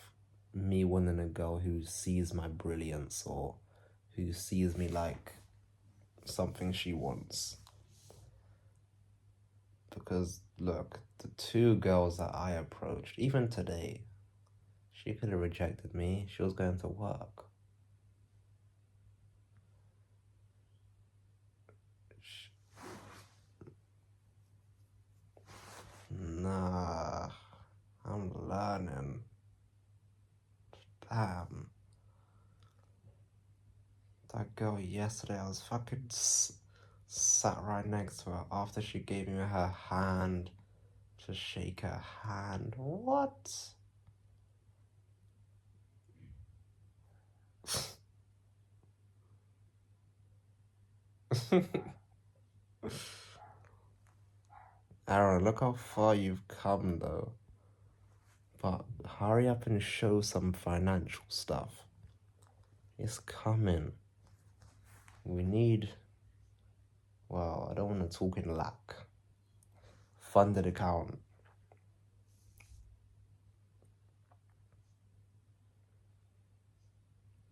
Speaker 1: me wanting a girl who sees my brilliance or who sees me like something she wants. Because, look, the two girls that I approached, even today, she could have rejected me. She was going to work. Nah, I'm learning. Damn. That girl yesterday, I was fucking sat right next to her after she gave me her hand to shake her hand. What? Aaron, look how far you've come though. But hurry up and show some financial stuff. It's coming. We need, well, I don't want to talk in lack. Funded account.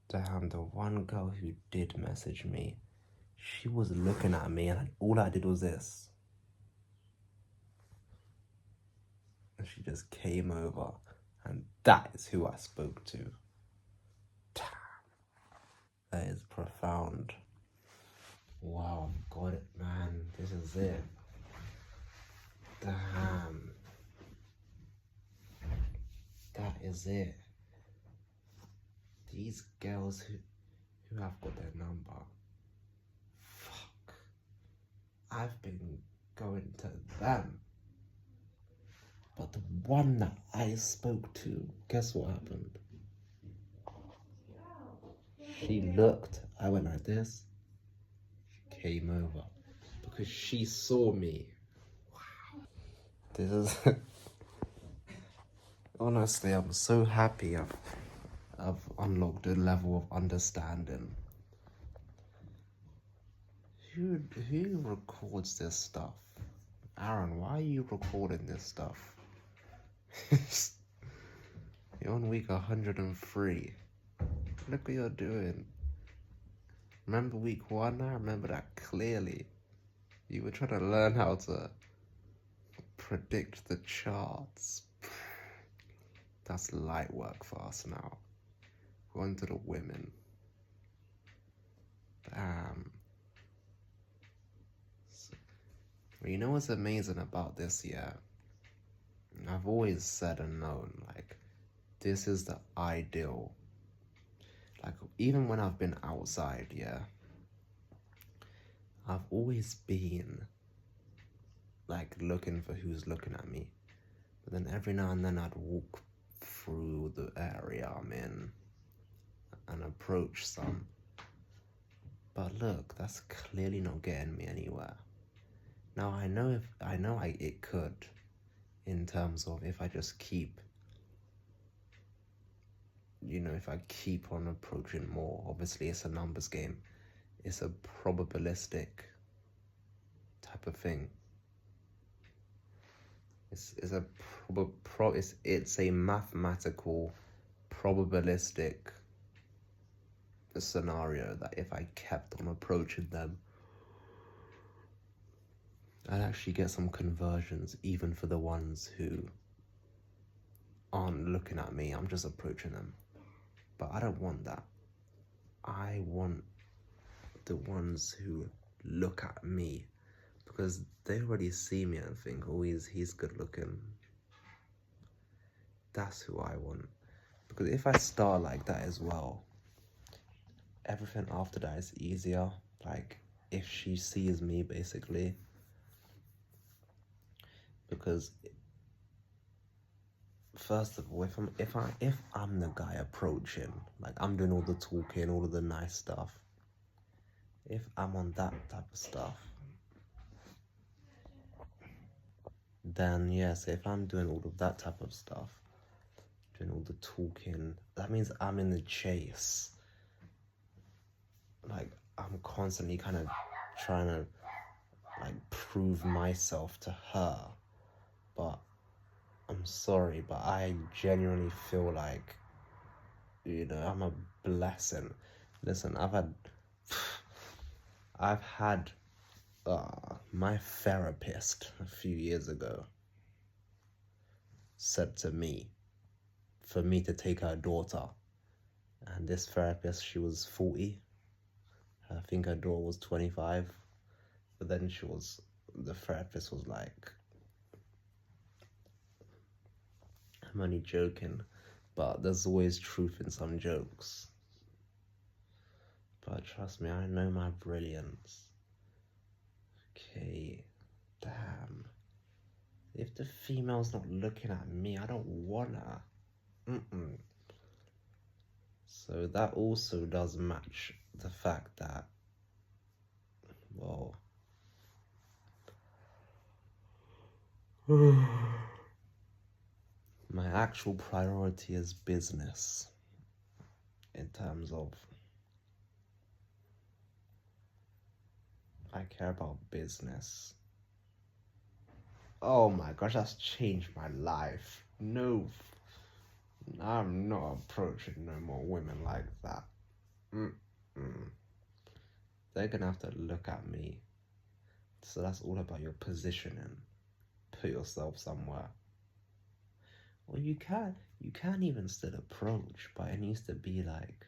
Speaker 1: Damn, the one girl who did message me, she was looking at me and all I did was this. And she just came over and that is who I spoke to. Damn. That is profound. Wow, got it, man. This is it. Damn. That is it. These girls who have got their number. Fuck. I've been going to them. But the one that I spoke to, guess what happened? She looked, I went like this, she came over. Because she saw me. Wow. This is... Honestly, I'm so happy I've unlocked a level of understanding. Who records this stuff? Aaron, why are you recording this stuff? You're on week 103. Look what you're doing. Remember week 1? I remember that clearly. You were trying to learn how to predict the charts. That's light work for us now. We're on to the women. Damn. You know what's amazing about this, yeah? I've always said and known, like, this is the ideal. Like, even when I've been outside, yeah, I've always been, like, looking for who's looking at me. But then every now and then I'd walk through the area I'm in and approach some. But look, that's clearly not getting me anywhere. Now, it could, in terms of if I just keep, if I keep on approaching more. Obviously, it's a numbers game. It's a probabilistic type of thing. It's a mathematical, probabilistic scenario that if I kept on approaching them, I'd actually get some conversions, even for the ones who aren't looking at me. I'm just approaching them. But I don't want that. I want the ones who look at me because they already see me and think, oh, he's good looking. That's who I want. Because if I start like that as well, everything after that is easier. Like, if she sees me, basically. Because first of all, if I'm the guy approaching, like I'm doing all the talking, all of the nice stuff, if I'm on that type of stuff, then yes, if I'm doing all of that type of stuff, doing all the talking, that means I'm in the chase. Like, I'm constantly kind of trying to like prove myself to her. But I'm sorry, but I genuinely feel like, I'm a blessing. Listen, I've had my therapist a few years ago said to me for me to take her daughter. And this therapist, she was 40. I think her daughter was 25. But then the therapist was like, I'm only joking, but there's always truth in some jokes. But trust me, I know my brilliance. Okay, damn. If the female's not looking at me, I don't want her. So that also does match the fact that, well, my actual priority is business in terms of I care about business. Oh my gosh, that's changed my life. No, I'm not approaching no more women like that. They're gonna have to look at me. So that's all about your positioning. Put yourself somewhere. Well, you can even still approach, but it needs to be like,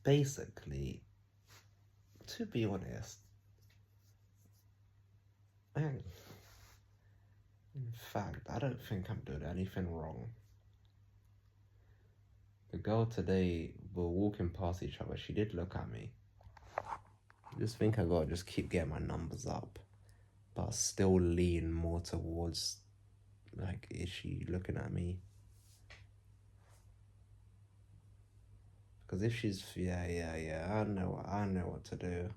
Speaker 1: basically, to be honest, in fact, I don't think I'm doing anything wrong. The girl today, we were walking past each other, she did look at me. I just think I gotta just keep getting my numbers up, but still lean more towards, like, is she looking at me? Because if she's, yeah, I know what to do.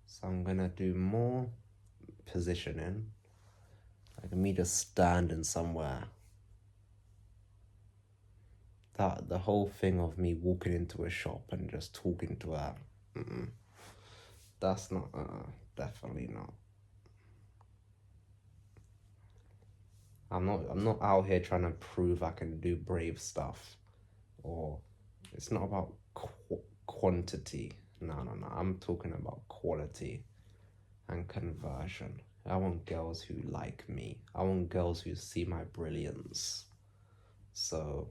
Speaker 1: So I'm gonna do more positioning, like me just standing somewhere. That the whole thing of me walking into a shop and just talking to her, that's not, definitely not. I'm not out here trying to prove I can do brave stuff, or it's not about quantity. No. I'm talking about quality and conversion. I want girls who like me. I want girls who see my brilliance. So,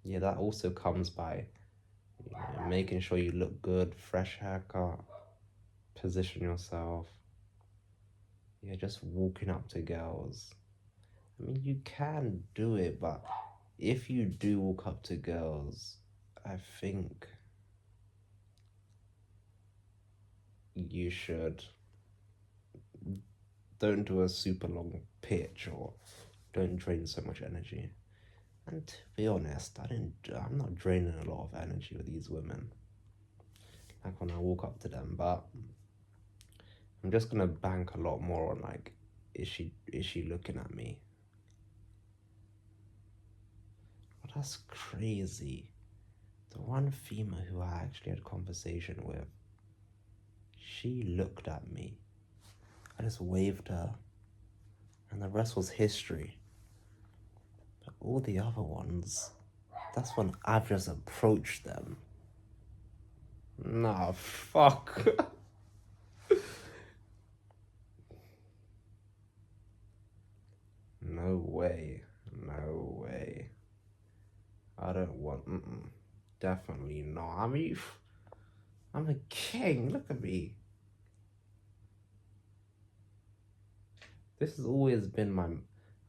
Speaker 1: yeah, that also comes by making sure you look good, fresh haircut, position yourself. Yeah, just walking up to girls. I mean, you can do it, but if you do walk up to girls, I think you should don't do a super long pitch or don't drain so much energy. And to be honest, I'm not draining a lot of energy with these women, like when I walk up to them, but I'm just gonna bank a lot more on, like, is she looking at me? But that's crazy. The one female who I actually had a conversation with, she looked at me. I just waved her, and the rest was history. But all the other ones, that's when I've just approached them. Nah, fuck. No way. No way. I don't want. Definitely not. I mean, I'm a king. Look at me. This has always been my.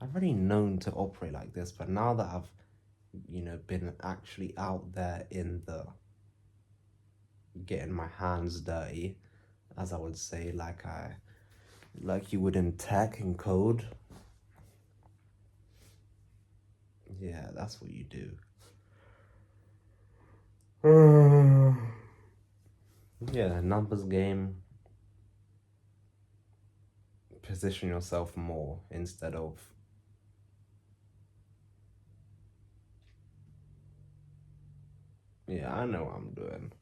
Speaker 1: I've already known to operate like this, but now that I've, been actually out there in the getting my hands dirty, as I would say, like you would in tech and code. Yeah, that's what you do. Yeah, numbers game. Position yourself more instead of. Yeah, I know what I'm doing.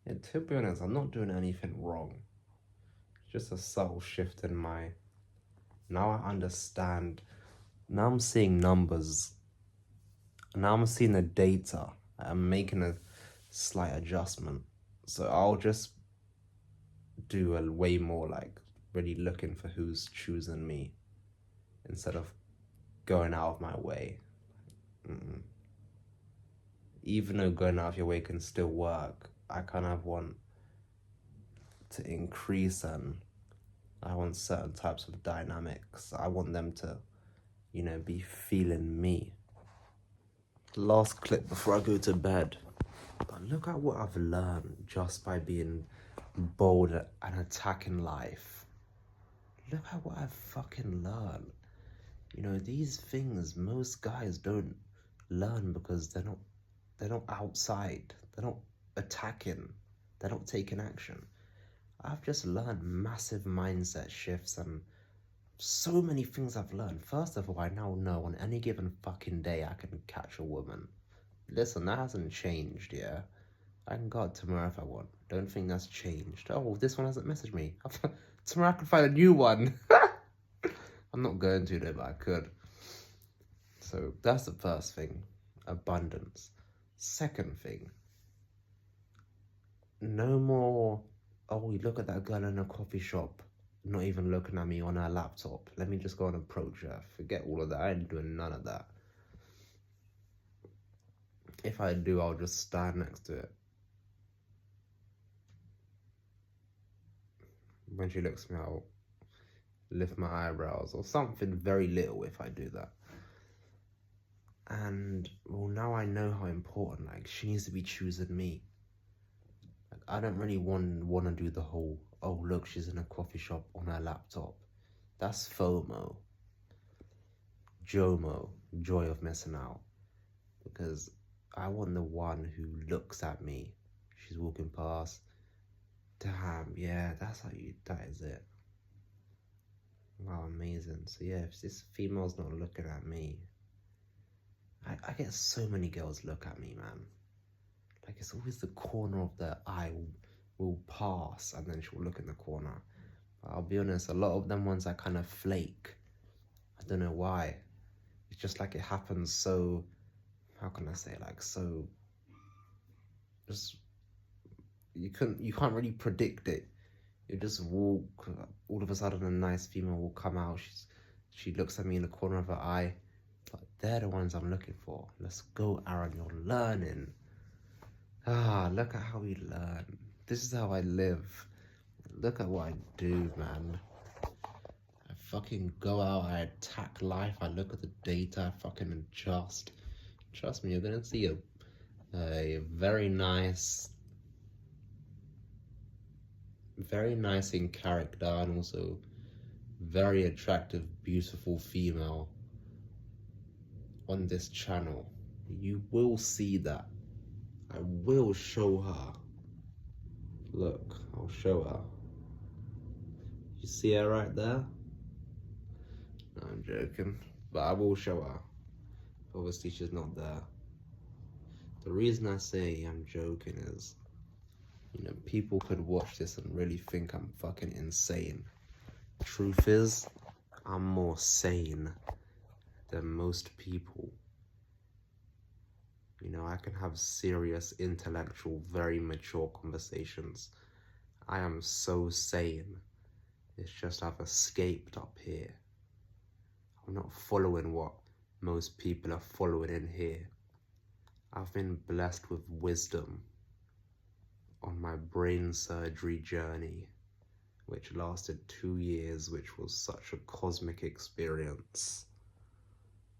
Speaker 1: And to be honest, I'm not doing anything wrong. It's just a subtle shift in my. Now I understand. Now I'm seeing numbers. Now I'm seeing the data. I'm making a slight adjustment. So I'll just do a way more like really looking for who's choosing me instead of going out of my way. Even though going out of your way can still work, I kind of want to increase and I want certain types of dynamics. I want them to, be feeling me. Last clip before I go to bed. But look at what I've learned just by being bold and attacking life. Look at what I've fucking learned. These things most guys don't learn because they're not outside. They're not attacking. They're not taking action. I've just learned massive mindset shifts and so many things I've learned. First of all, I now know on any given fucking day I can catch a woman. Listen, that hasn't changed, yeah? I can go out tomorrow if I want. Don't think that's changed. Oh, this one hasn't messaged me. Tomorrow I can find a new one. I'm not going to though, but I could. So that's the first thing. Abundance. Second thing. No more, oh, you look at that girl in a coffee shop, not even looking at me on her laptop. Let me just go and approach her. Forget all of that. I ain't doing none of that. If I do, I'll just stand next to it. When she looks at me, I'll lift my eyebrows or something very little if I do that. And, well, now I know how important, like, she needs to be choosing me. Like, I don't really want to do the whole, oh, look, she's in a coffee shop on her laptop. That's FOMO. JOMO, joy of missing out. Because I want the one who looks at me. She's walking past. Damn, yeah, that is it. Wow, amazing. So yeah, if this female's not looking at me, I get so many girls look at me, man. Like, it's always the corner of their eye will pass and then she'll look in the corner. But I'll be honest, a lot of them ones I kind of flake. I don't know why. It's just like it happens so, how can I say, like, so, just, you can't really predict it. You just walk, all of a sudden a nice female will come out, she looks at me in the corner of her eye, but they're the ones I'm looking for. Let's go, Aaron, you're learning. Look at how we learn. This is how I live. Look at what I do, man. I fucking go out, I attack life, I look at the data, I fucking adjust. Trust me, you're gonna see a very nice in character and also very attractive, beautiful female on this channel. You will see that. I will show her. Look, I'll show her. You see her right there? No, I'm joking. But I will show her. Obviously, she's not there. The reason I say I'm joking is, people could watch this and really think I'm fucking insane. Truth is, I'm more sane than most people. I can have serious, intellectual, very mature conversations. I am so sane. It's just I've escaped up here. I'm not following what most people are following in here. I've been blessed with wisdom on my brain surgery journey, which lasted 2 years, which was such a cosmic experience.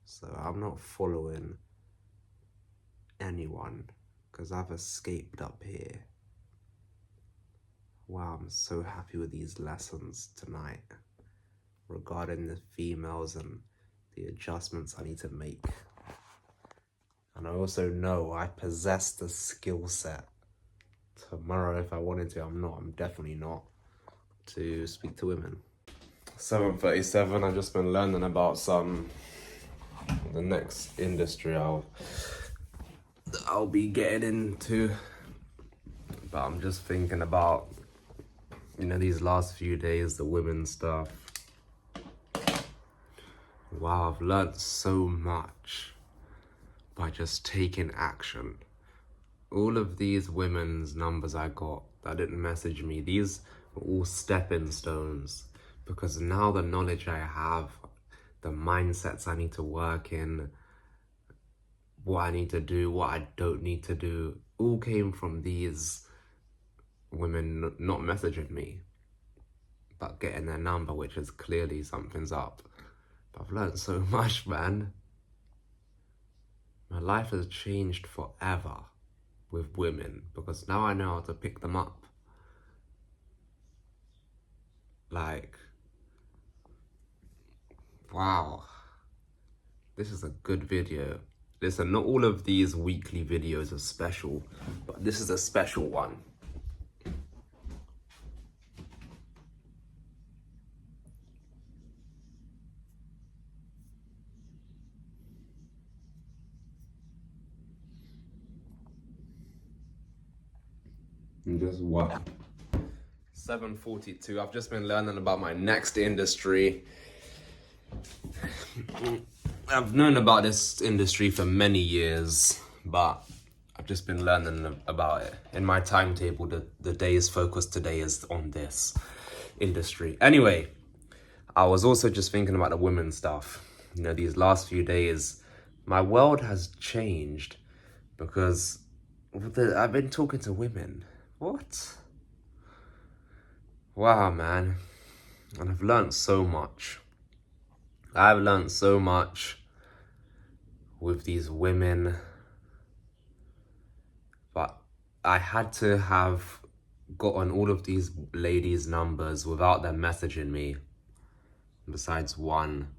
Speaker 1: So I'm not following anyone because I've escaped up here. Wow, I'm so happy with these lessons tonight regarding the females and the adjustments I need to make. And I also know I possess the skill set. Tomorrow, if I wanted to, I'm definitely not, to speak to women. 7:37, I've just been learning about the next industry I'll be getting into. But I'm just thinking about, these last few days, the women stuff. Wow, I've learned so much by just taking action. All of these women's numbers I got that didn't message me, these are all stepping stones, because now the knowledge I have, the mindsets I need to work in, what I need to do, what I don't need to do, all came from these women not messaging me, but getting their number, which is clearly something's up. But I've learned so much, man. My life has changed forever with women, because now I know how to pick them up. Like, wow, this is a good video. Listen, not all of these weekly videos are special, but this is a special one. And just what? 7:42. I've just been learning about my next industry. I've known about this industry for many years, but I've just been learning about it. In my timetable, the day's focus today is on this industry. Anyway, I was also just thinking about the women stuff. These last few days, my world has changed because I've been talking to women. What? Wow, man. And I've learned so much. I've learned so much with these women. But I had to have gotten all of these ladies' numbers without them messaging me. Besides one.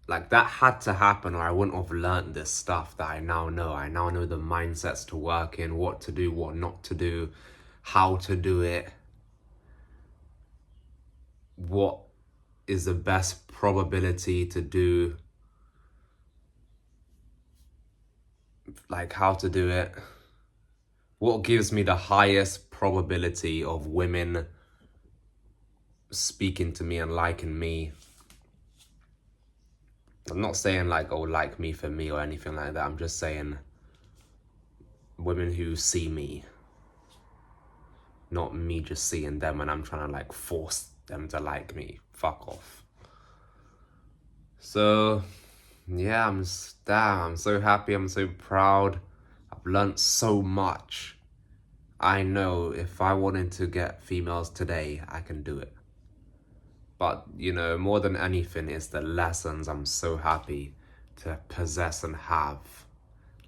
Speaker 1: Like, that had to happen or I wouldn't have learned this stuff that I now know. I now know the mindsets to work in, what to do, what not to do, how to do it, what is the best probability to do, like how to do it, what gives me the highest probability of women speaking to me and liking me. I'm not saying like, oh, like me for me or anything like that. I'm just saying women who see me, not me just seeing them and I'm trying to like force them to like me. Fuck off. So yeah, I'm so happy, I'm so proud. I've learned so much. I know if I wanted to get females today, I can do it. But, more than anything, it's the lessons I'm so happy to possess and have.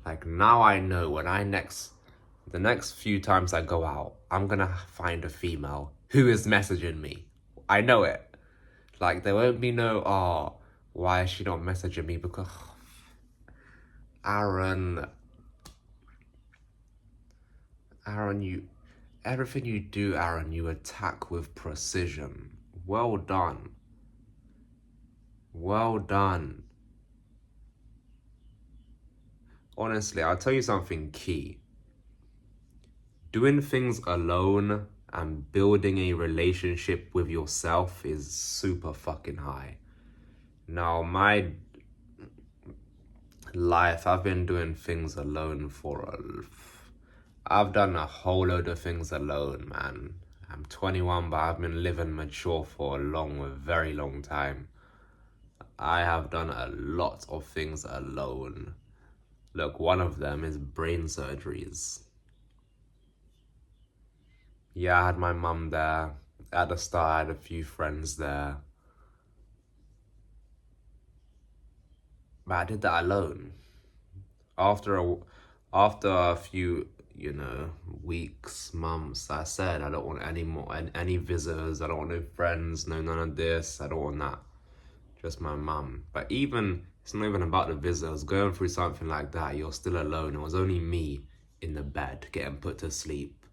Speaker 1: Like, now I know when the next few times I go out, I'm gonna find a female who is messaging me. I know it. Like, there won't be no, why is she not messaging me? Because, Aaron, everything you do, Aaron, you attack with precision. Well done. Well done. Honestly, I'll tell you something key. Doing things alone and building a relationship with yourself is super fucking high. Now, my life, I've been doing things alone I've done a whole load of things alone, man. I'm 21, but I've been living mature for a very long time. I have done a lot of things alone. Look, one of them is brain surgeries. Yeah, I had my mum there. At the start, I had a few friends there. But I did that alone. After a few, weeks, months, I said I don't want any more any visitors. I don't want no friends, no none of this. I don't want that. Just my mum. But even it's not even about the visitors. Going through something like that, you're still alone. It was only me in the bed getting put to sleep.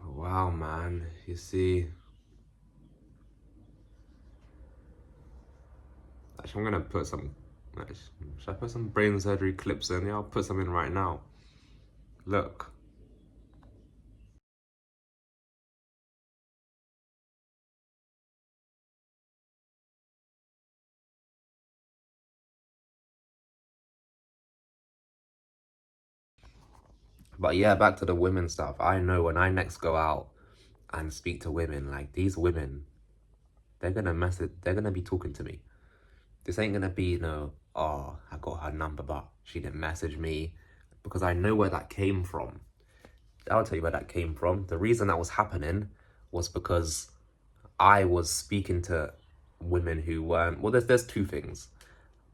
Speaker 1: Wow, man. You see, actually, I'm gonna put some. Should I put some brain surgery clips in? Yeah, I'll put some in right now. Look. But yeah, back to the women stuff. I know when I next go out and speak to women, like these women, they're gonna be talking to me. This ain't gonna be oh, I got her number, but she didn't message me. Because I know where that came from. I'll tell you where that came from. The reason that was happening was because I was speaking to women who weren't, well, there's two things.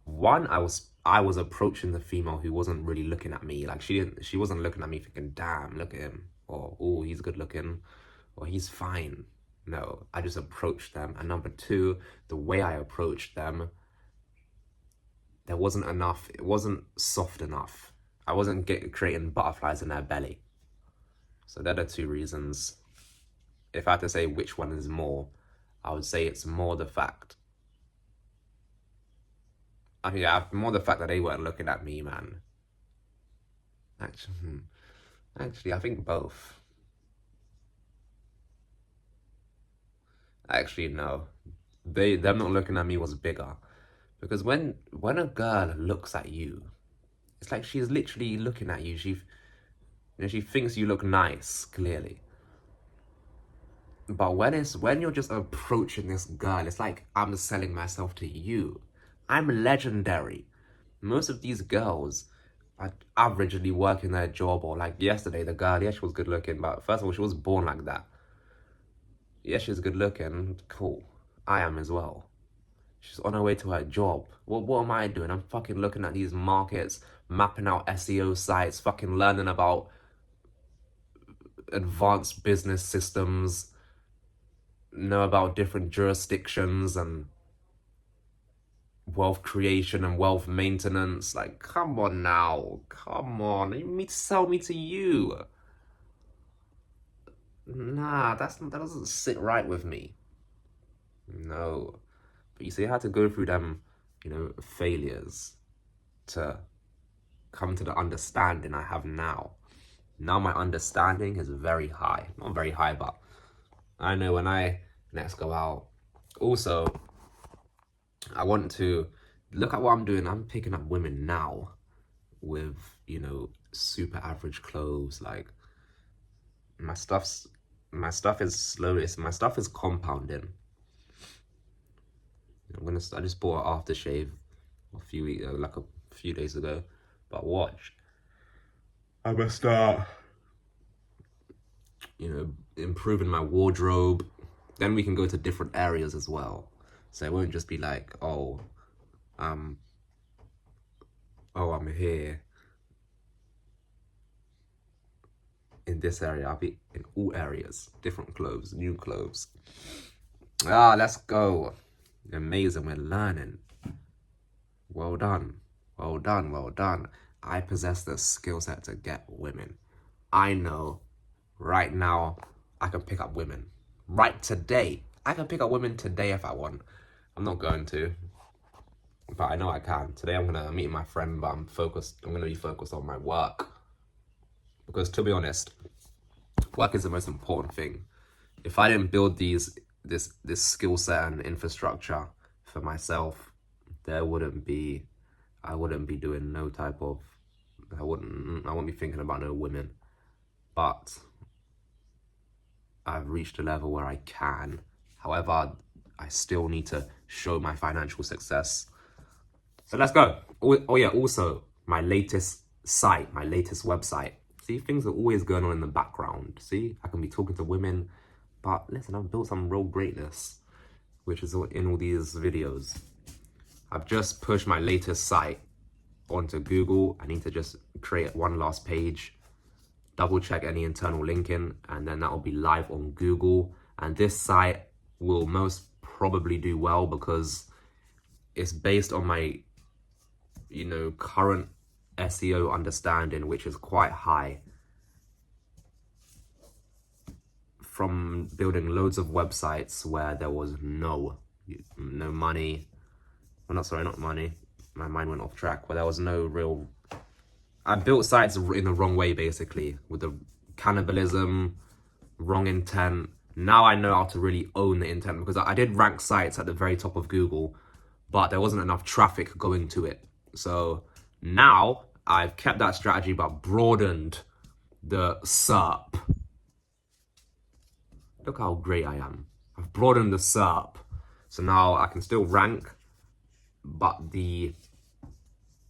Speaker 1: One, I was approaching the female who wasn't really looking at me. Like she wasn't looking at me thinking, damn, look at him, or oh, he's good looking, or he's fine. No, I just approached them. And number two, the way I approached them, there wasn't enough, it wasn't soft enough. I wasn't creating butterflies in their belly. So they're the two reasons. If I had to say which one is more, I would say it's more the fact. I mean, yeah, more the fact that they weren't looking at me, man. Actually, I think both. Actually, no. Them not looking at me was bigger. Because when a girl looks at you, it's like she's literally looking at you. She thinks you look nice, clearly. But when you're just approaching this girl, it's like I'm selling myself to you. I'm legendary. Most of these girls are averagely working their job, or like yesterday, the girl, yeah, she was good looking, but first of all, she was born like that. Yeah, she's good looking, cool. I am as well. She's on her way to her job. Well, what am I doing? I'm fucking looking at these markets, mapping out SEO sites, fucking learning about advanced business systems, know about different jurisdictions and wealth creation and wealth maintenance. Like, come on now. Come on. You need to sell me to you. Nah, that doesn't sit right with me. No. But you see, I had to go through them, failures to come to the understanding I have now. Now my understanding is very high. Not very high, but I know when I next go out. Also, I want to look at what I'm doing. I'm picking up women now with, super average clothes. Like my stuff is slowly, my stuff is compounding. I just bought an aftershave like a few days ago. But watch. I'm gonna start, improving my wardrobe. Then we can go to different areas as well. So it won't just be like, I'm here in this area. I'll be in all areas, different clothes, new clothes. Let's go. Amazing, we're learning. Well done, well done, well done. I possess the skill set to get women. I know right now I can pick up women. Right today, I can pick up women today if I want. I'm not going to, but I know I can. Today I'm gonna meet my friend, but I'm gonna be focused on my work. Because to be honest, work is the most important thing. If I didn't build this skill set and infrastructure for myself, I wouldn't be doing no type of, I wouldn't be thinking about no women. But I've reached a level where I can. However, I still need to show my financial success. So let's go. Oh yeah, also my latest site, my latest website. See, things are always going on in the background. See, I can be talking to women, but listen, I've built some real greatness, which is in all these videos. I've just pushed my latest site onto Google. I need to just create one last page, double check any internal linking, and then that will be live on Google. And this site will most probably do well because it's based on my, current SEO understanding, which is quite high. From building loads of websites where there was no money. Well, not money. My mind went off track. Where there was no real... I built sites in the wrong way, basically, with the cannibalism, wrong intent. Now I know how to really own the intent, because I did rank sites at the very top of Google, but there wasn't enough traffic going to it. So now I've kept that strategy, but broadened the SERP. Look how great I am. I've broadened the SERP. So now I can still rank, but the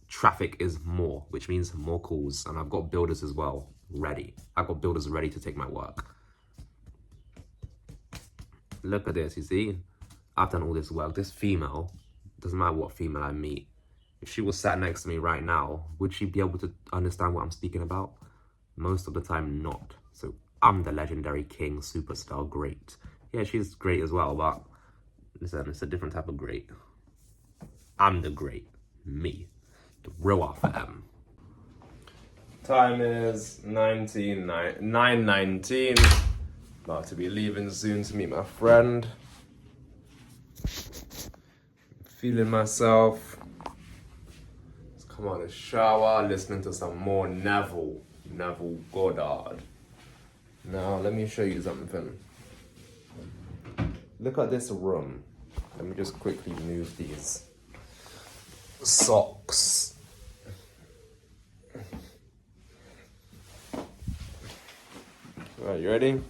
Speaker 1: traffic is more, which means more calls. And I've got builders as well ready. I've got builders ready to take my work. Look at this, you see? I've done all this work. This female, doesn't matter what female I meet, if she was sat next to me right now, would she be able to understand what I'm speaking about? Most of the time, not. So I'm the legendary king, superstar, great. Yeah, she's great as well, but listen, it's a different type of great. I'm the great. Me. The real Alpha M. Time is 9:19. About to be leaving soon to meet my friend. Feeling myself. Let's come out of the shower, listening to some more Neville Goddard. Now, let me show you something. Look at this room. Let me just quickly move these socks. Right, you ready?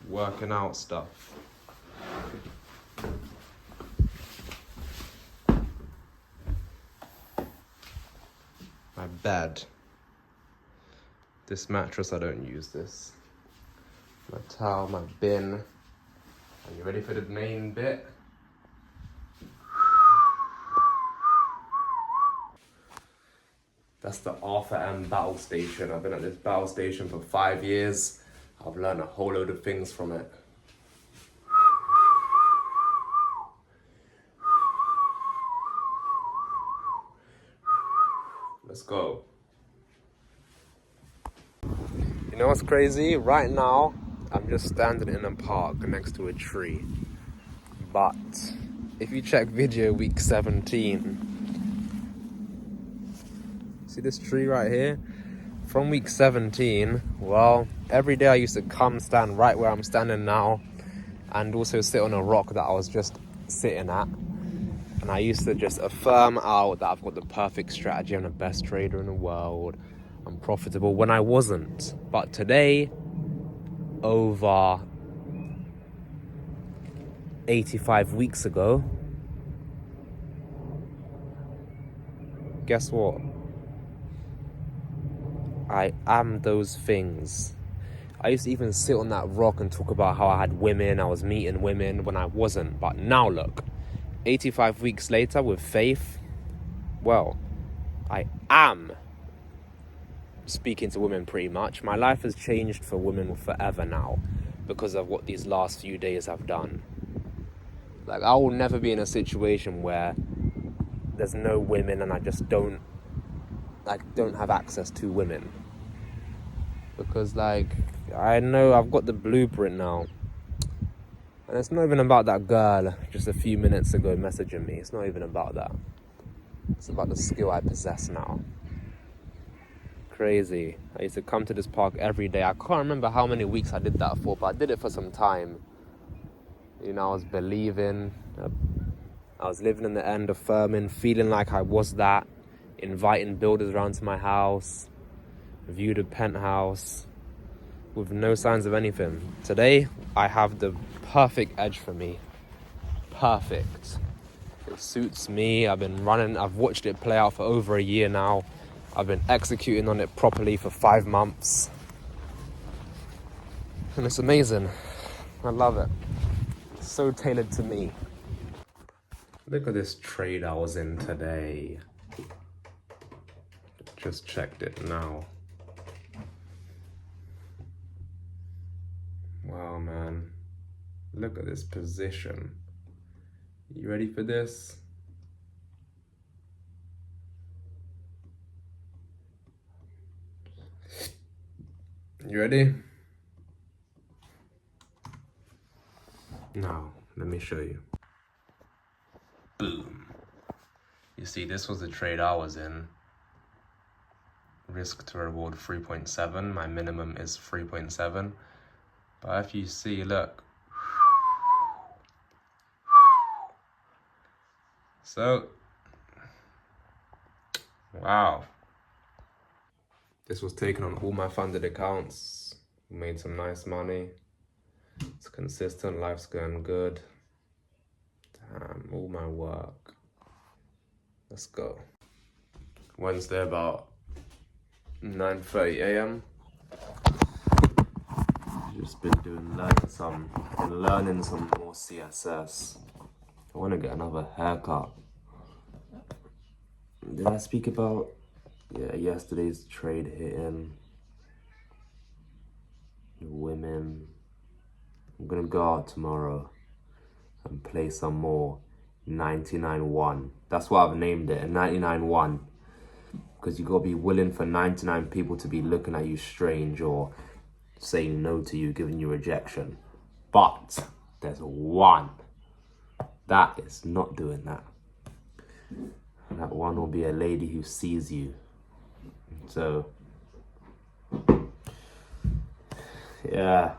Speaker 1: Working out stuff. My bed. This mattress, I don't use this. My towel, my bin. Are you ready for the main bit? That's the Arthur M battle station. I've been at this battle station for 5 years. I've learned a whole load of things from it. Let's go. You know what's crazy? Right now, I'm just standing in a park next to a tree. But if you check video week 17, see this tree right here? From week 17, well, every day I used to come stand right where I'm standing now and also sit on a rock that I was just sitting at. And I used to just affirm out that I've got the perfect strategy, I'm the best trader in the world, I'm profitable, when I wasn't. But today, over 85 weeks ago, guess what? I am those things. I used to even sit on that rock and talk about how I had women, I was meeting women when I wasn't. But now look, 85 weeks later with faith, well, I am speaking to women pretty much. My life has changed for women forever now because of what these last few days have done. Like, I will never be in a situation where there's no women and I just don't have access to women. Because, I know I've got the blueprint now. And it's not even about that girl just a few minutes ago messaging me. It's not even about that. It's about the skill I possess now. Crazy. I used to come to this park every day. I can't remember how many weeks I did that for, but I did it for some time. I was believing. I was living in the end, affirming, feeling like I was that. inviting builders around to my house, viewed a penthouse with no signs of anything. Today, I have the perfect edge for me. Perfect. It suits me. I've watched it play out for over a year now. I've been executing on it properly for 5 months. And it's amazing. I love it. It's so tailored to me. Look at this trade I was in today. Just checked it now. Wow, man. Look at this position. You ready for this? You ready? Now, let me show you. Boom. You see, this was the trade I was in. Risk to reward 3.7. My minimum is 3.7. But if you see, look. So, wow. This was taken on all my funded accounts. Made some nice money. It's consistent, life's going good. Damn, all my work. Let's go. Wednesday about 9:30 a.m. Just been learning some more CSS. I want to get another haircut. Did I speak about yesterday's trade hitting? Women. I'm gonna go out tomorrow and play some more 99-1. That's what I've named it, a 99-1. Because you gotta be willing for 99 people to be looking at you strange or saying no to you, giving you rejection. But there's one that is not doing that. And that one will be a lady who sees you. So, yeah.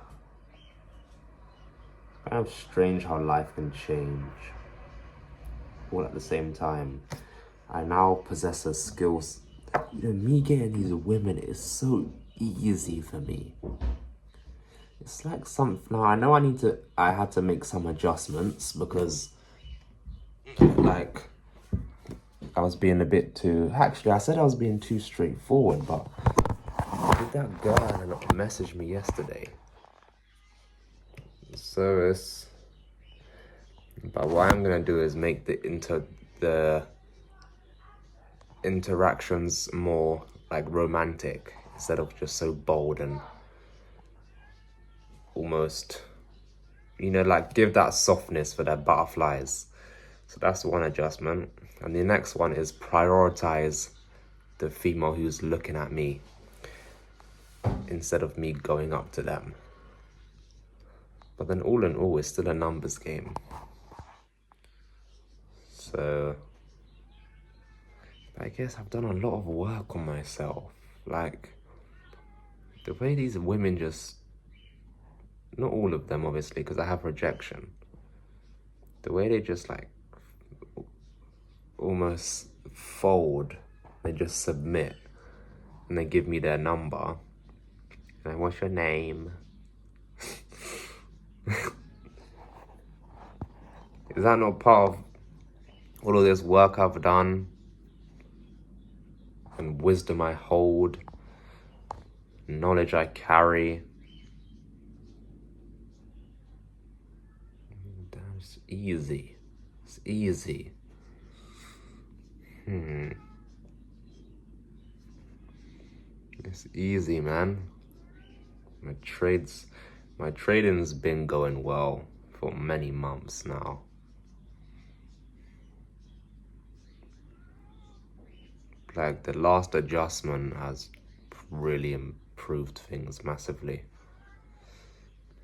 Speaker 1: Kind of strange how life can change. All at the same time. I now possess a skills. You know, me getting these women is so easy for me. It's like now I know I had to make some adjustments because like I was being a bit too, actually I said I was being too straightforward, but did that girl not message me yesterday? So but what I'm gonna do is make the interactions more like romantic instead of just so bold and almost, you know, like give that softness for their butterflies. So that's one adjustment. And the next one is prioritize the female who's looking at me instead of me going up to them. But then all in all, it's still a numbers game. So I guess I've done a lot of work on myself. Like the way these women just, not all of them obviously, because I have rejection. The way they just like almost fold, they just submit and they give me their number. And what's your name? Is that not part of all of this work I've done and wisdom I hold, knowledge I carry? Damn, it's easy. It's easy. It's easy, man. My trading's been going well for many months now. Like the last adjustment has really improved things massively.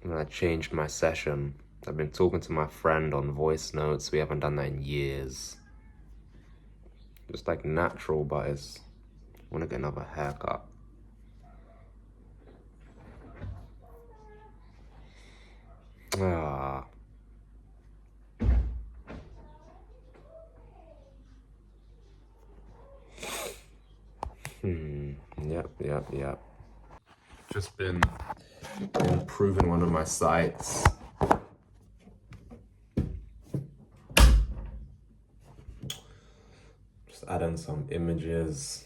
Speaker 1: And I changed my session. I've been talking to my friend on voice notes. We haven't done that in years. Just like natural, but I want to get another haircut. Ah. Yep. Just been improving one of my sites. Just adding some images.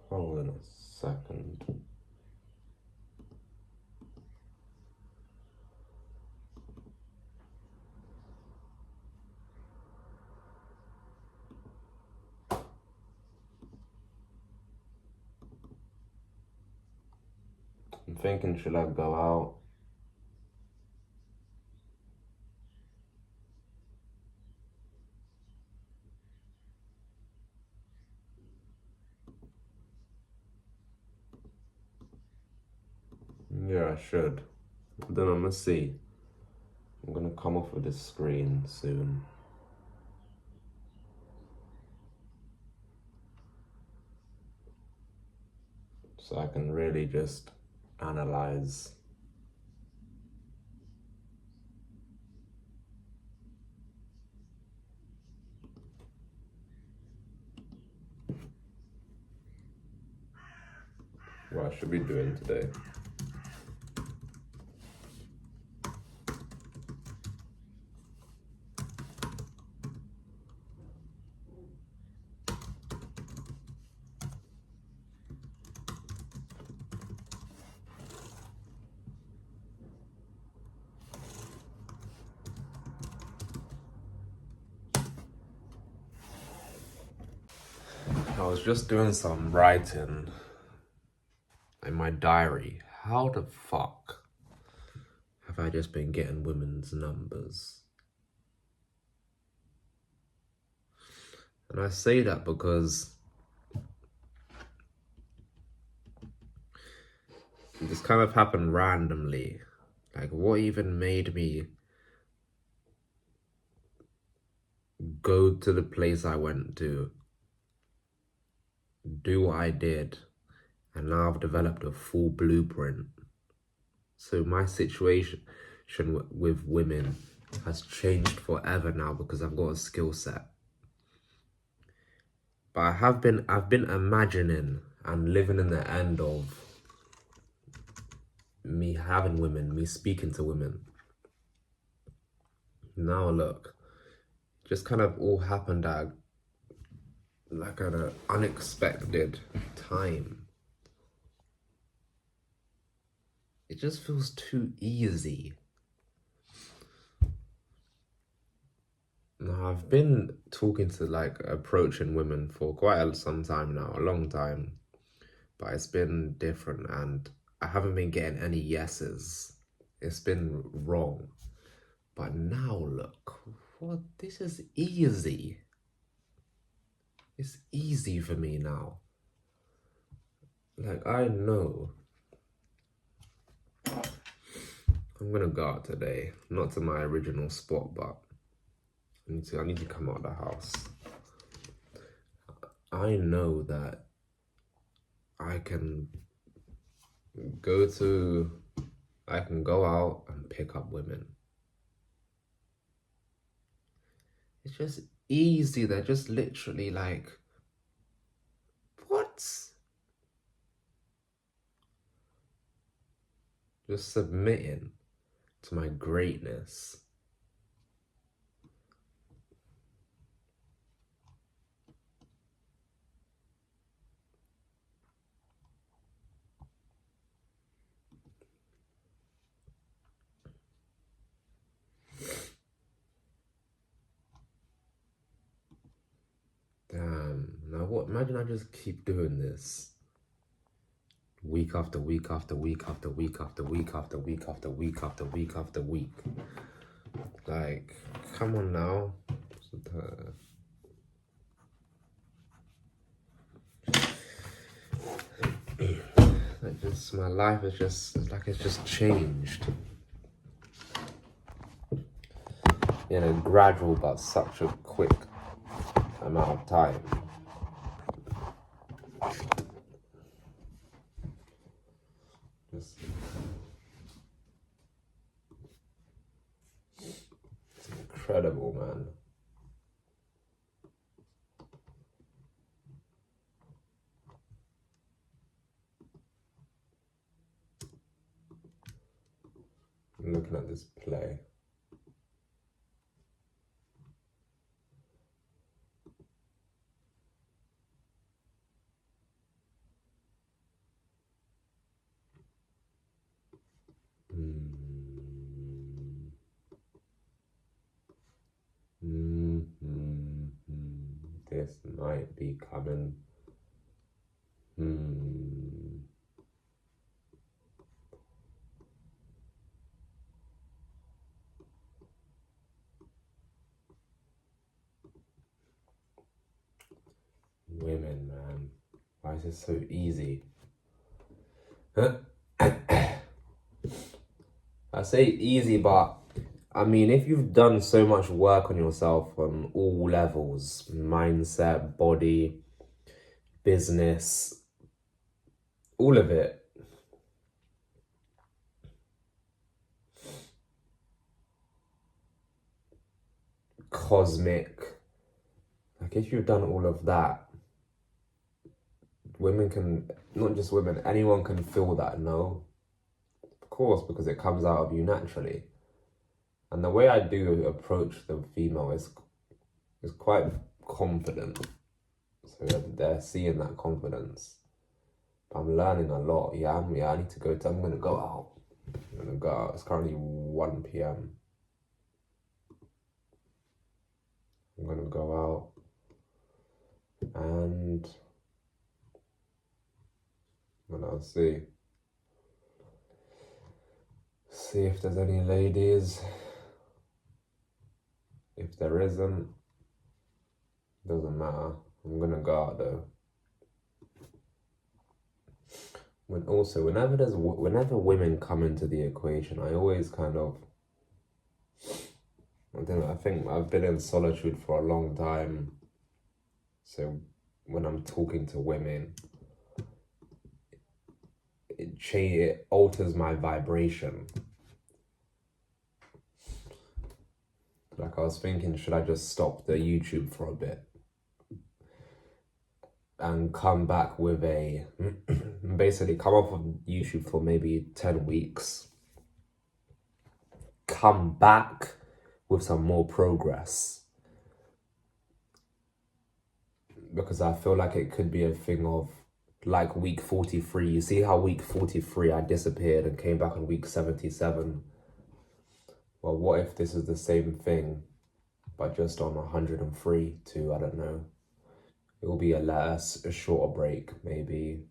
Speaker 1: Hold on a second. I'm thinking, should I go out? Yeah, I should. But then I'm gonna see. I'm gonna come off of this screen soon. So I can really just analyze. What I should be doing today. I was just doing some writing in my diary. How the fuck have I just been getting women's numbers? And I say that because this kind of happened randomly. Like, what even made me go to the place I went to, do what I did, and now I've developed a full blueprint. So my situation with women has changed forever now because I've got a skill set. But I've been imagining and living in the end of me having women, me speaking to women. Now look, just kind of all happened at like at an unexpected time. It just feels too easy. Now, I've been talking to, like, approaching women for quite some time now, a long time, but it's been different and I haven't been getting any yeses. It's been wrong. But now look, what? This is easy. It's easy for me now. Like, I know I'm gonna go out today, not to my original spot, but I need to come out of the house. I know that I can go out and pick up women. It's just easy. They're just literally like, what? Just submitting to my greatness. Damn. Now what? Imagine I just keep doing this. Week after week after week after week after week after week after week after week after week. Like, come on now. Like, just my life is just, it's like it's just changed. In a gradual but such a quick amount of time. incredible, man. I'm looking at this play. This might be coming. Women, man. Why is it so easy? I say easy, but I mean, if you've done so much work on yourself on all levels, mindset, body, business, all of it, cosmic, like if you've done all of that, women can, not just women, anyone can feel that, no? Of course, because it comes out of you naturally. And the way I do approach the female is quite confident. So they're seeing that confidence. But I'm learning a lot. Yeah, I need to go. I'm going to go out. I'm going to go out. It's currently 1 p.m. I'm going to go out. And I'll see. See if there's any ladies. If there isn't, doesn't matter. I'm gonna go out though. Whenever women come into the equation, I always kind of, I think I've been in solitude for a long time. So when I'm talking to women, it alters my vibration. Like I was thinking, should I just stop the YouTube for a bit and come back with basically come off of YouTube for maybe 10 weeks, come back with some more progress, because I feel like it could be a thing of like week 43. You see how week 43 I disappeared and came back on week 77. Well, what if this is the same thing, but just on 103 to, I don't know, it will be a shorter break, maybe.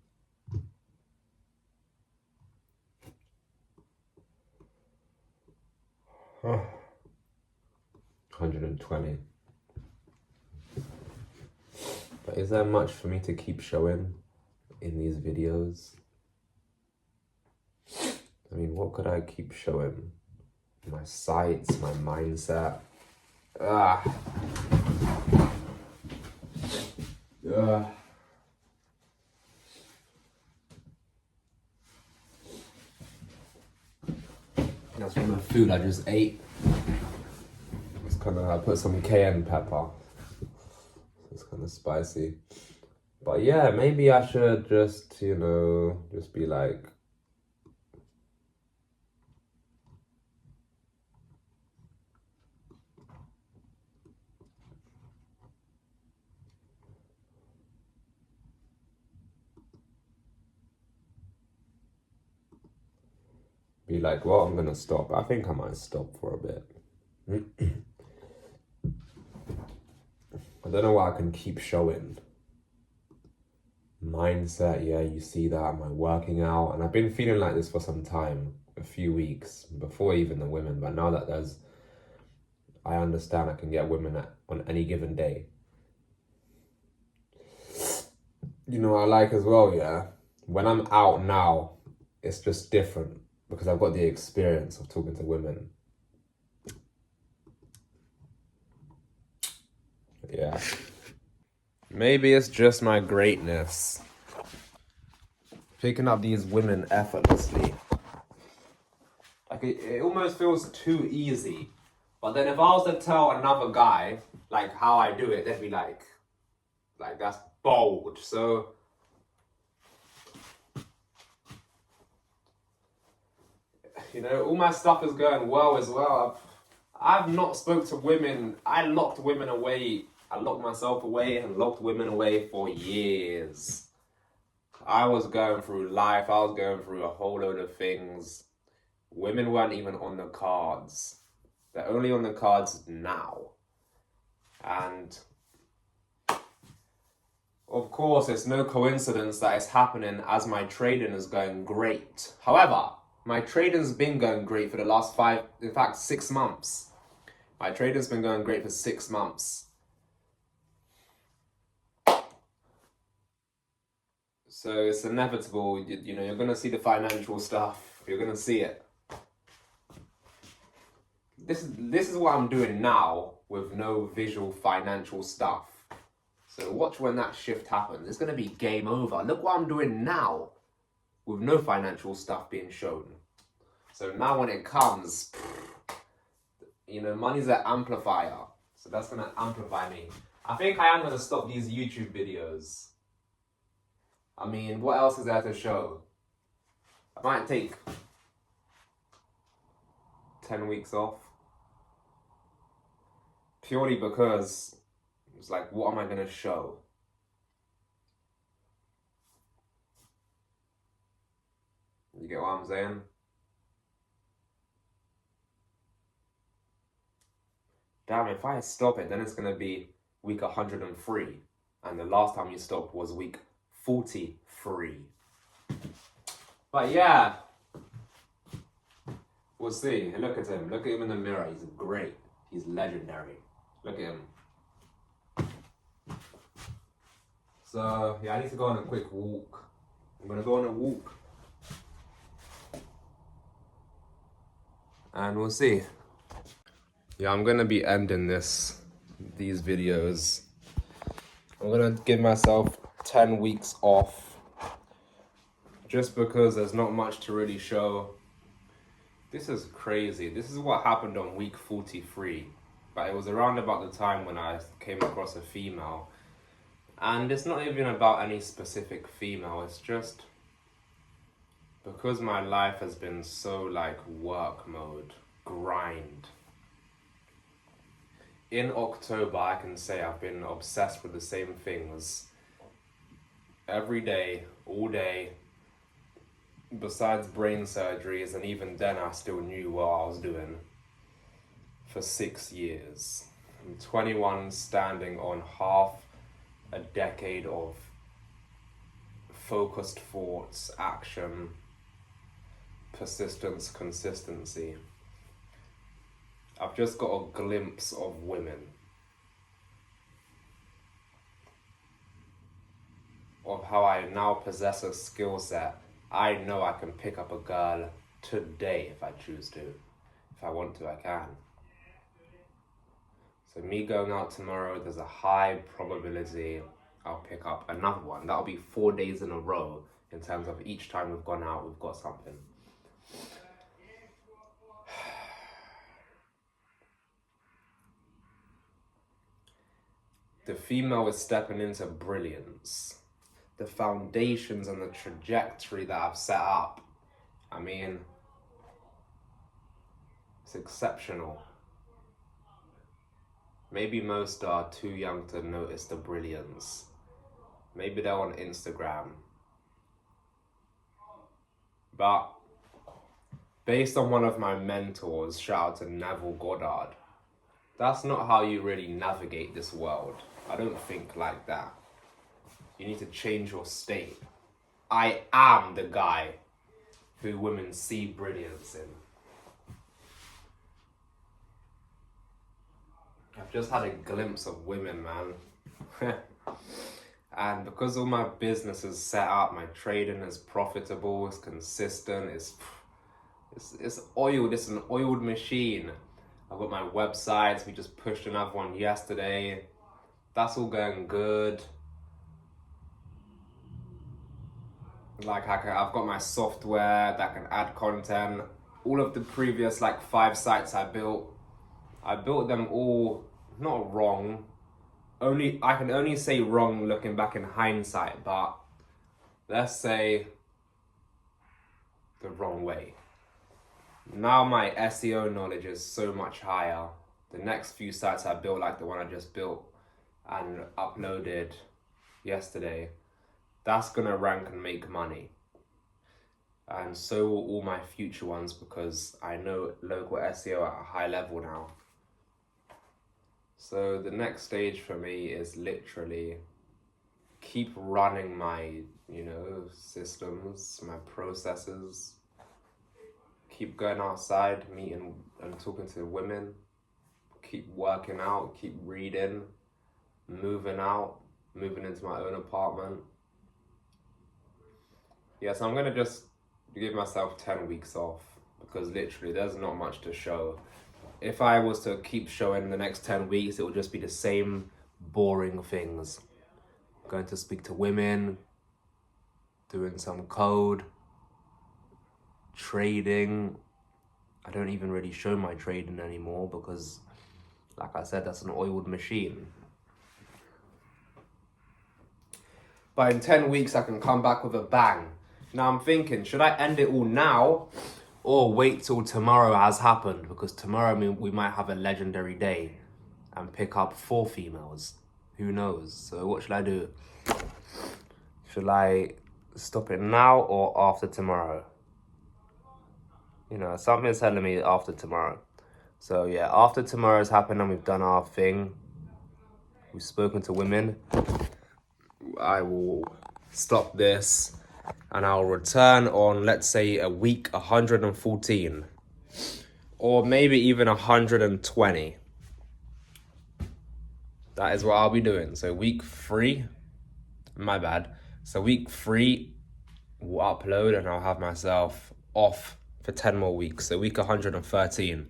Speaker 1: Huh. 120. But is there much for me to keep showing in these videos? I mean, what could I keep showing? My sights, my mindset. That's from the food I just ate. It's kind of, I put some cayenne pepper. It's kind of spicy. But yeah, maybe I should just, just be like, well, I'm gonna stop. I think I might stop for a bit. I don't know what I can keep showing. Mindset, yeah, you see that. Am I working out? And I've been feeling like this for some time, a few weeks, before even the women. But now that I understand I can get women on any given day. I like as well, yeah, when I'm out now, it's just different because I've got the experience of talking to women. Yeah. Maybe it's just my greatness. Picking up these women effortlessly. Like it almost feels too easy But then if I was to tell another guy like how I do it, they'd be like that's bold. So you know, all my stuff is going well as well. I've not spoke to women. I locked women away. I locked myself away and locked women away for years. I was going through life. I was going through a whole load of things. Women weren't even on the cards. They're only on the cards now. And of course, it's no coincidence that it's happening as my trading is going great. However, my trading's been going great for the last 6 months. My trading's been going great for 6 months. So it's inevitable, you know, you're going to see the financial stuff. You're going to see it. This is what I'm doing now with no visual financial stuff. So watch when that shift happens. It's going to be game over. Look what I'm doing now with no financial stuff being shown. So now when it comes, you know, money's an amplifier. So that's going to amplify me. I think I am going to stop these YouTube videos. I mean, what else is there to show? I might take 10 weeks off. Purely because it's like, what am I going to show? You get what I'm saying? Damn, if I stop it, then it's going to be week 103. And the last time you stopped was week 43. But yeah, we'll see. Look at him. Look at him in the mirror. He's great. He's legendary. Look at him. So, yeah, I need to go on a quick walk. I'm going to go on a walk. And we'll see. Yeah, I'm going to be ending these videos. I'm going to give myself 10 weeks off. Just because there's not much to really show. This is crazy. This is what happened on week 43. But it was around about the time when I came across a female. And it's not even about any specific female. It's just because my life has been so like work mode, grind. In October, I can say I've been obsessed with the same things. Every day, all day. Besides brain surgeries, and even then I still knew what I was doing. For 6 years. I'm 21, standing on half a decade of focused thoughts, action, persistence, consistency. I've just got a glimpse of women. Of how I now possess a skill set. I know I can pick up a girl today if I choose to. If I want to, I can. So me going out tomorrow, there's a high probability I'll pick up another one. That'll be 4 days in a row in terms of each time we've gone out, we've got something. The female is stepping into brilliance. The foundations and the trajectory that I've set up, I mean, it's exceptional. Maybe most are too young to notice the brilliance. Maybe they're on Instagram. But based on one of my mentors, shout out to Neville Goddard, that's not how you really navigate this world. I don't think like that. You need to change your state. I am the guy who women see brilliance in. I've just had a glimpse of women, man. And because all my business is set up, my trading is profitable, it's consistent, it's oiled, it's an oiled machine. I've got my websites, we just pushed another one yesterday. That's all going good. Like I've got my software that can add content. All of the previous 5 sites I built, I built them all not wrong. I can only say wrong looking back in hindsight, but let's say the wrong way. Now my SEO knowledge is so much higher. The next few sites I built, like the one I just built and uploaded yesterday, that's gonna rank and make money. And so will all my future ones, because I know local SEO at a high level now. So the next stage for me is literally keep running my, systems, my processes, keep going outside, meeting and talking to women, keep working out, keep reading, moving into my own apartment. Yeah, so I'm gonna just give myself 10 weeks off, because literally there's not much to show. If I was to keep showing the next 10 weeks, it would just be the same boring things. Going to speak to women, doing some code, trading. I don't even really show my trading anymore because, like I said, that's an oiled machine. But in 10 weeks, I can come back with a bang. Now I'm thinking, should I end it all now or wait till tomorrow has happened? Because tomorrow we might have a legendary day and pick up 4 females. Who knows? So what should I do? Should I stop it now or after tomorrow? Something's telling me after tomorrow. So yeah, after tomorrow's happened and we've done our thing, we've spoken to women, I will stop this and I'll return on, let's say, a week 114 or maybe even 120. That is what I'll be doing. So week 3, my bad. So week 3 will upload and I'll have myself off for 10 more weeks. So week 113.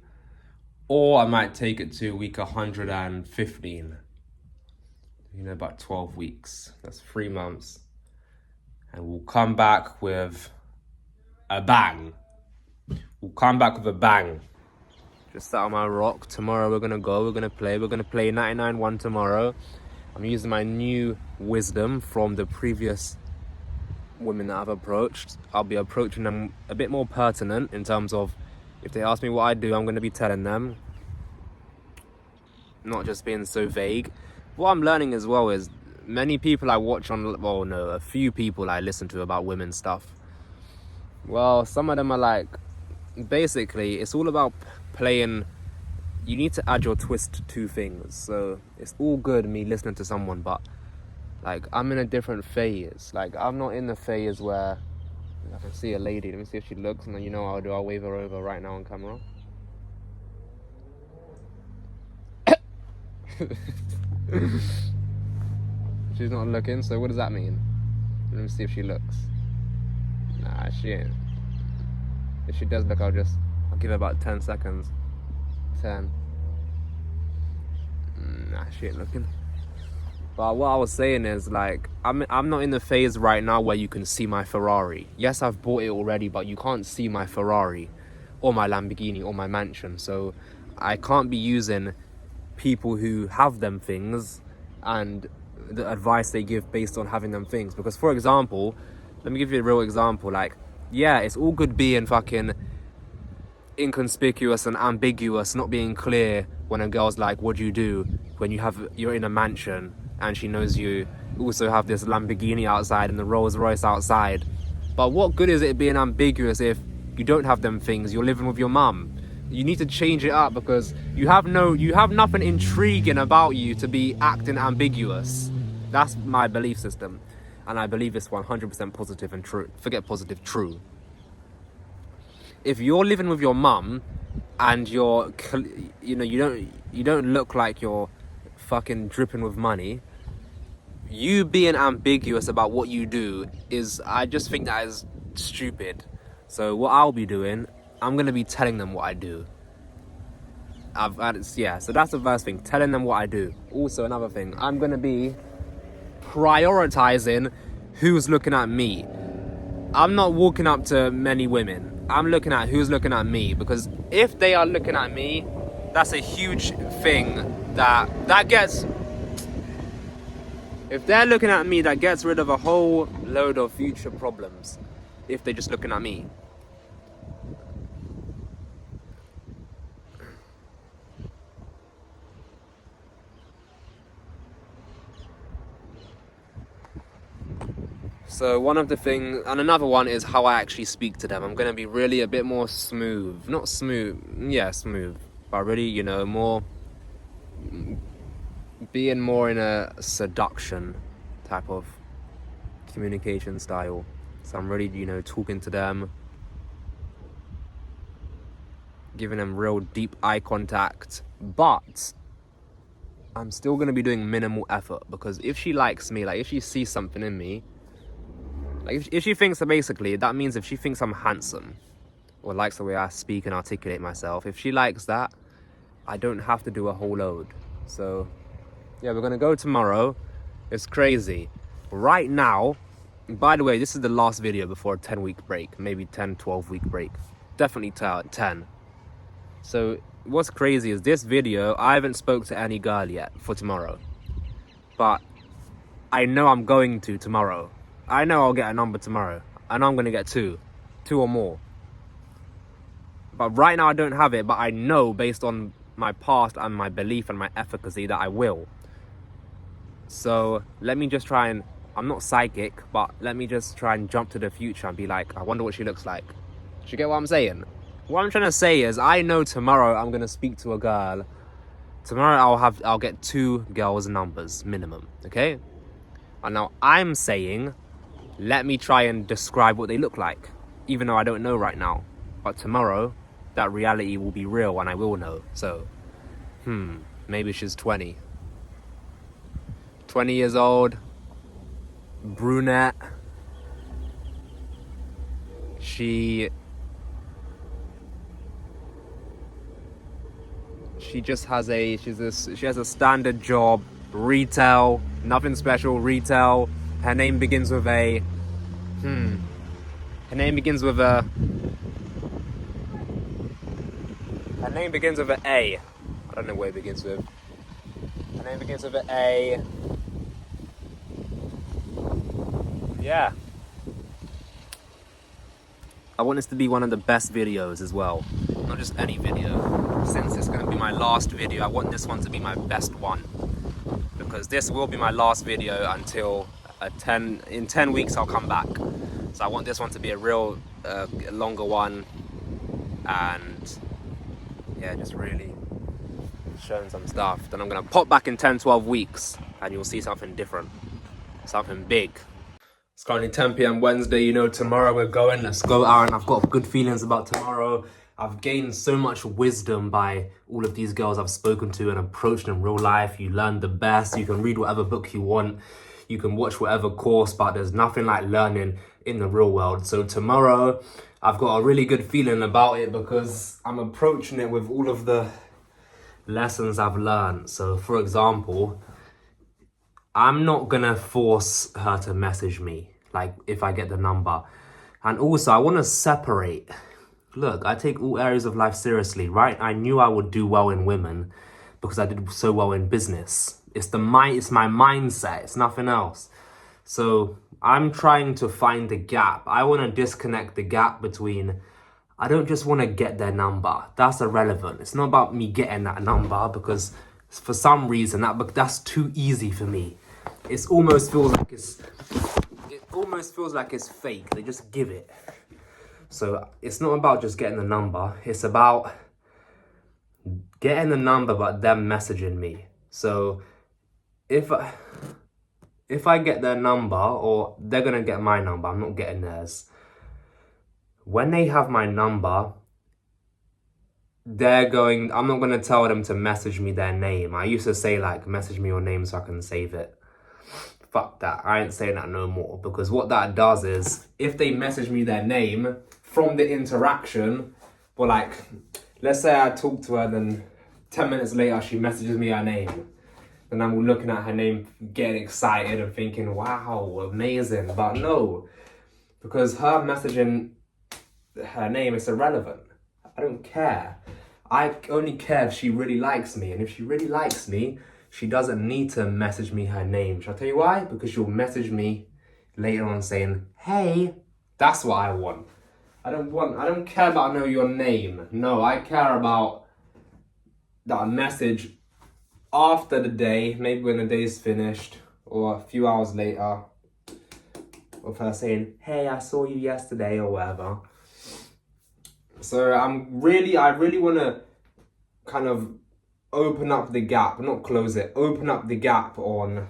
Speaker 1: Or I might take it to week 115. About 12 weeks. That's 3 months. And we'll come back with a bang. Just sat on my rock. Tomorrow we're going to go. We're going to play 99-1 tomorrow. I'm using my new wisdom from the previous women that I've approached. I'll be approaching them a bit more pertinent in terms of, if they ask me what I do, I'm going to be telling them. Not just being so vague. What I'm learning as well is many people I watch a few people I listen to about women stuff. Well, some of them are like, basically, it's all about playing. You need to add your twist to things. So it's all good me listening to someone, but like I'm in a different phase. Like I'm not in the phase where I can see a lady. Let me see if she looks, and then I'll wave her over right now on camera. She's not looking, so what does that mean? Let me see if she looks. Nah, she ain't. If she does look, I'll give her about 10 seconds. 10. Nah, she ain't looking. But what I was saying is, like, I'm not in the phase right now where you can see my Ferrari. Yes, I've bought it already, but you can't see my Ferrari or my Lamborghini or my mansion. So I can't be using people who have them things and the advice they give based on having them things. Because, for example, let me give you a real example. Like, yeah, it's all good being fucking inconspicuous and ambiguous, not being clear when a girl's like, what do you do when you're in a mansion and she knows you also have this Lamborghini outside and the Rolls Royce outside. But what good is it being ambiguous if you don't have them things? You're living with your mum. You need to change it up because you have nothing intriguing about you to be acting ambiguous. That's my belief system, and I believe it's 100% positive and true. Forget positive, true. If you're living with your mum and you don't look like you're fucking dripping with money, you being ambiguous about what you do I just think that is stupid. So what I'll be doing, I'm going to be telling them what I do. So that's the first thing, telling them what I do. Also, another thing, I'm going to be prioritizing who's looking at me. I'm not walking up to many women. I'm looking at who's looking at me, because if they are looking at me, That's a huge thing that gets, if they're looking at me, that gets rid of a whole load of future problems if they're just looking at me. So one of the things, and another one is how I actually speak to them. I'm going to be really a bit more smooth. Not smooth, yeah, smooth. But really, you know, more, being more in a seduction type of communication style. So I'm really, you know, talking to them, giving them real deep eye contact. But I'm still going to be doing minimal effort, because if she likes me, like if she sees something in me, like if she thinks that, basically, that means if she thinks I'm handsome or likes the way I speak and articulate myself, if she likes that, I don't have to do a whole load. So yeah, we're gonna go tomorrow. It's crazy. Right now, by the way, this is the last video before a 10-week break, maybe 10, 12-week break. Definitely 10. So what's crazy is this video, I haven't spoke to any girl yet for tomorrow. But I know I'm going to tomorrow. I know I'll get a number tomorrow. I know I'm gonna get two or more. But right now I don't have it, but I know based on my past and my belief and my efficacy that I will. So let me just try and, I'm not psychic, but let me just try and jump to the future and be like, I wonder what she looks like. Do you get what I'm saying? What I'm trying to say is, I know tomorrow I'm gonna speak to a girl. Tomorrow I'll get 2 girls' numbers minimum, okay? And now I'm saying, let me try and describe what they look like, even though I don't know right now. But tomorrow, that reality will be real and I will know. So, maybe she's 20. 20 years old, brunette. She just has she has a standard job, retail, nothing special, retail. Her name begins with a, Her name begins with an A. I don't know what it begins with. Her name begins with an A. Yeah. I want this to be one of the best videos as well. Not just any video. Since it's going to be my last video, I want this one to be my best one. Because this will be my last video until in 10 weeks I'll come back. So I want this one to be a real longer one. And yeah, just really showing some stuff. Then I'm going to pop back in 10, 12 weeks and you'll see something different. Something big. It's currently 10 p.m. Wednesday. You know, tomorrow we're going. Let's go, Aaron. I've got good feelings about tomorrow. I've gained so much wisdom by all of these girls I've spoken to and approached in real life. You learn the best. You can read whatever book you want. You can watch whatever course, but there's nothing like learning in the real world. So tomorrow, I've got a really good feeling about it because I'm approaching it with all of the lessons I've learned. So for example, I'm not gonna force her to message me, like if I get the number. And also I wanna separate. Look, I take all areas of life seriously, right? I knew I would do well in women because I did so well in business. It's my mindset, it's nothing else. So I'm trying to find the gap. I wanna disconnect the gap between, I don't just wanna get their number. That's irrelevant. It's not about me getting that number because for some reason that's too easy for me. It almost feels like it's fake. They just give it. So it's not about just getting the number. It's about getting the number, but them messaging me. So if I get their number, or they're gonna get my number, I'm not getting theirs. When they have my number, I'm not gonna tell them to message me their name. I used to say like, message me your name so I can save it. Fuck that, I ain't saying that no more, because what that does is, if they message me their name from the interaction, well, like, let's say I talk to her, then 10 minutes later she messages me her name, then I'm looking at her name, getting excited and thinking, wow, amazing. But no, because her messaging her name is irrelevant. I don't care. I only care if she really likes me. And if she really likes me, she doesn't need to message me her name. Shall I tell you why? Because she'll message me later on saying, hey, that's what I want. I don't care about knowing your name. No, I care about that message after the day, maybe when the day's finished, or a few hours later, of her saying, hey, I saw you yesterday, or whatever. So I really want to kind of open up the gap, not close it, open up the gap on,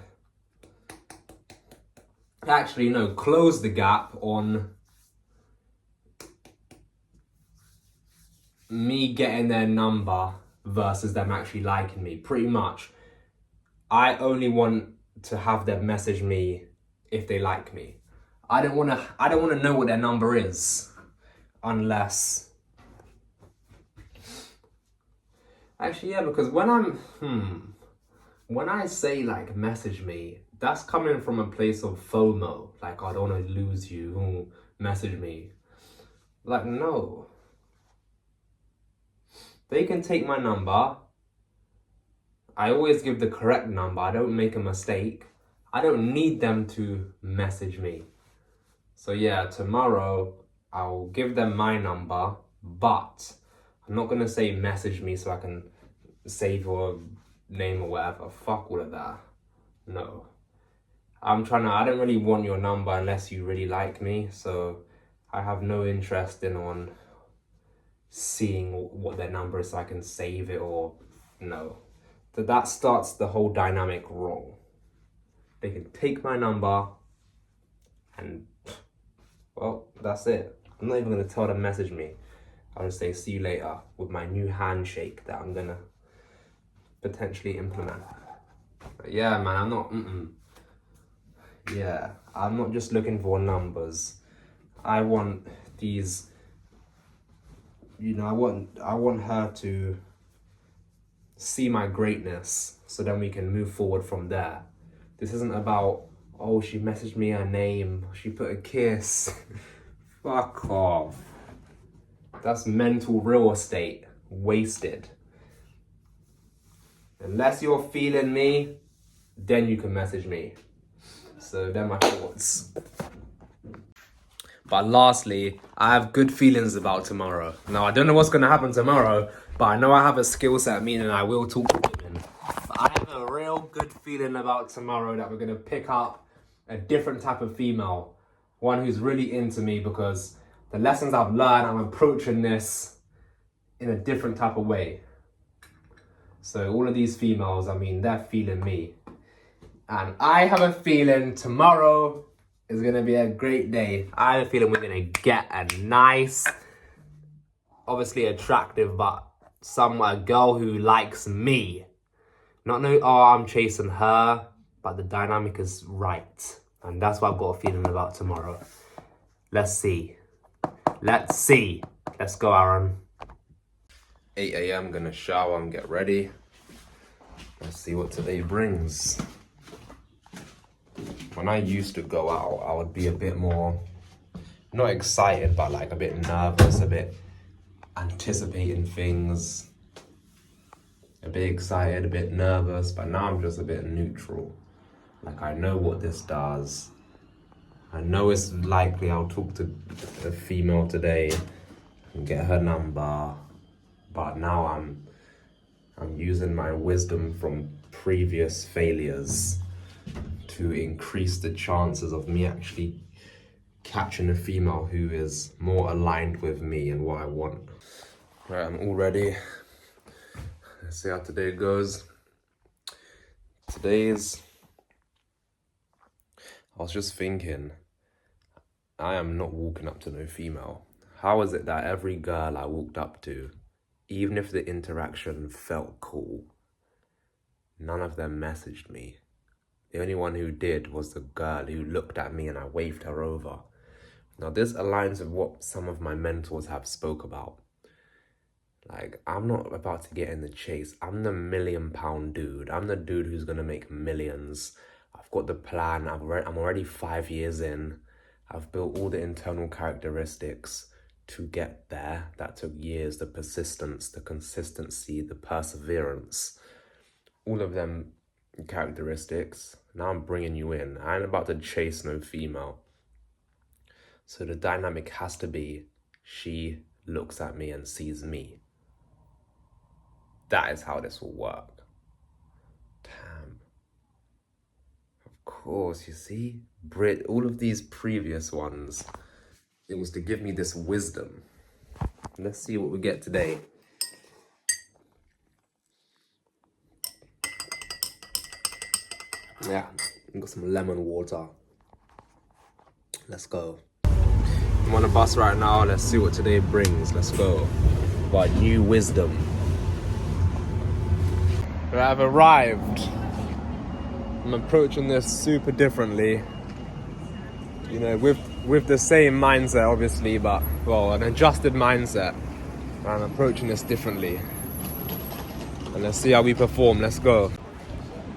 Speaker 1: actually no, close the gap on me getting their number versus them actually liking me. Pretty much, I only want to have them message me if they like me. I don't want to know what their number is unless, actually, yeah, because when I say like message me, that's coming from a place of FOMO. Like, I don't want to lose you, message me. Like, no. They can take my number. I always give the correct number. I don't make a mistake. I don't need them to message me. So yeah, tomorrow I'll give them my number, but I'm not going to say message me so I can save your name or whatever. Fuck all of that. No. I don't really want your number unless you really like me. So I have no interest in seeing what their number is so I can save it, or no. That starts the whole dynamic wrong. They can take my number and, well, that's it. I'm not even going to tell them message me. I'll just say see you later with my new handshake that I'm going to potentially implement. But yeah, man, I'm not just looking for numbers. I want these, I want her to see my greatness so then we can move forward from there. This isn't about, oh, she messaged me her name, she put a kiss. Fuck off. That's mental real estate wasted. Unless you're feeling me, then you can message me. So they're my thoughts. But lastly, I have good feelings about tomorrow. Now, I don't know what's going to happen tomorrow, but I know I have a skill set, meaning I will talk to women. But I have a real good feeling about tomorrow that we're going to pick up a different type of female. One who's really into me, because the lessons I've learned, I'm approaching this in a different type of way. So all of these females, they're feeling me. And I have a feeling tomorrow is going to be a great day. I have a feeling we're going to get a nice, obviously attractive, but a girl who likes me. Not no, oh, I'm chasing her, but the dynamic is right. And that's what I've got a feeling about tomorrow. Let's see. Let's go, Aaron. 8 a.m. gonna shower and get ready. Let's see what today brings. When I used to go out, I would be a bit more, not excited, but like a bit nervous, a bit anticipating things. A bit excited, a bit nervous, but now I'm just a bit neutral. Like, I know what this does. I know it's likely I'll talk to a female today and get her number, but now I'm using my wisdom from previous failures to increase the chances of me actually catching a female who is more aligned with me and what I want. Right, I'm all ready. Let's see how today goes. I was just thinking, I am not walking up to no female. How is it that every girl I walked up to, even if the interaction felt cool, none of them messaged me? The only one who did was the girl who looked at me and I waved her over. Now this aligns with what some of my mentors have spoke about. Like, I'm not about to get in the chase. I'm the £1 million dude. I'm the dude who's gonna make millions. I've got the plan. I'm already 5 years in. I've built all the internal characteristics to get there. That took years, the persistence, the consistency, the perseverance, all of them characteristics. Now I'm bringing you in. I ain't about to chase no female. So the dynamic has to be, she looks at me and sees me. That is how this will work. Damn. Of course, you see? Brit, all of these previous ones, it was to give me this wisdom. Let's see what we get today. Yeah, I got some lemon water. Let's go. I'm on a bus right now. Let's see what today brings. Let's go. Got new wisdom. I've arrived. I'm approaching this super differently. You know, with the same mindset, obviously, but, well, an adjusted mindset. I'm approaching this differently. And let's see how we perform. Let's go.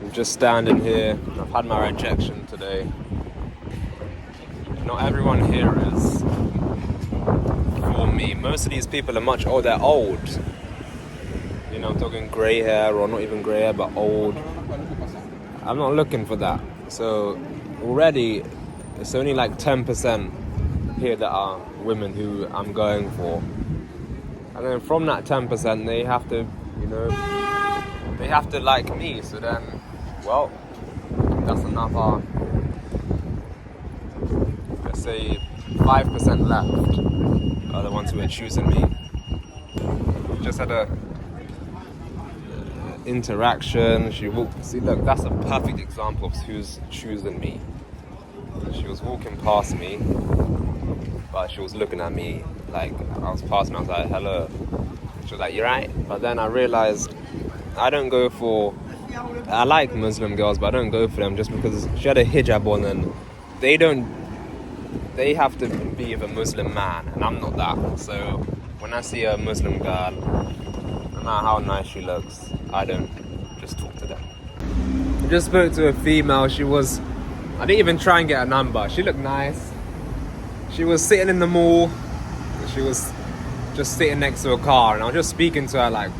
Speaker 1: I'm just standing here. I've had my rejection today. Not everyone here is for me. Most of these people are much older. They're old. You know, I'm talking grey hair, or not even grey hair, but old. I'm not looking for that. So already, it's only like 10% here that are women who I'm going for. And then from that 10%, they have to, you know, they have to like me. So then, well, that's another, let's say 5% left are the ones who are choosing me. We just had a interaction. She walked, see, look, that's a perfect example of who's choosing me. She was walking past me, but she was looking at me like I was passing. I was like, hello. She was like, you're right. But then I realized I don't go for, I like Muslim girls, but I don't go for them just because she had a hijab on, and they have to be with a Muslim man, and I'm not that. So when I see a Muslim girl, no matter how nice she looks, I don't just talk to them. I just spoke to a female. I didn't even try and get a number. She looked nice. She was sitting in the mall. She was just sitting next to a car, and I was just speaking to her like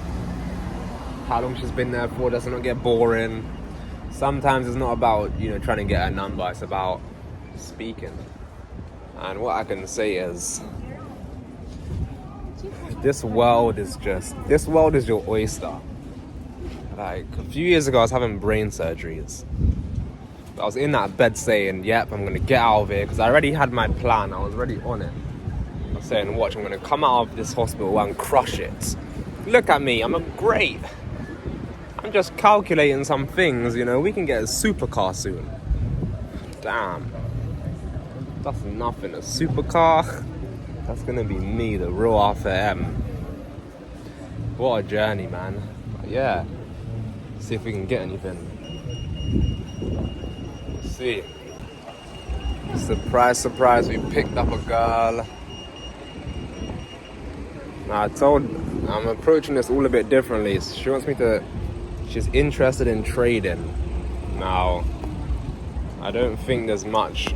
Speaker 1: how long she's been there for. Does it not get boring? Sometimes it's not about, you know, trying to get a number. It's about speaking. And what I can say is, this world is your oyster. Like, a few years ago, I was having brain surgeries. I was in that bed saying, yep, I'm gonna get out of here, because I already had my plan. I was already on it. I was saying, watch, I'm gonna come out of this hospital and crush it. Look at me, I'm great. I'm just calculating some things, you know. We can get a supercar soon. Damn. That's nothing, a supercar. That's gonna be me, the real Arthur M. What a journey, man. But yeah. See if we can get anything. Let's see. Surprise, surprise, we picked up a girl. Now I'm approaching this all a bit differently. She wants me to, she's interested in trading. Now, I don't think there's much.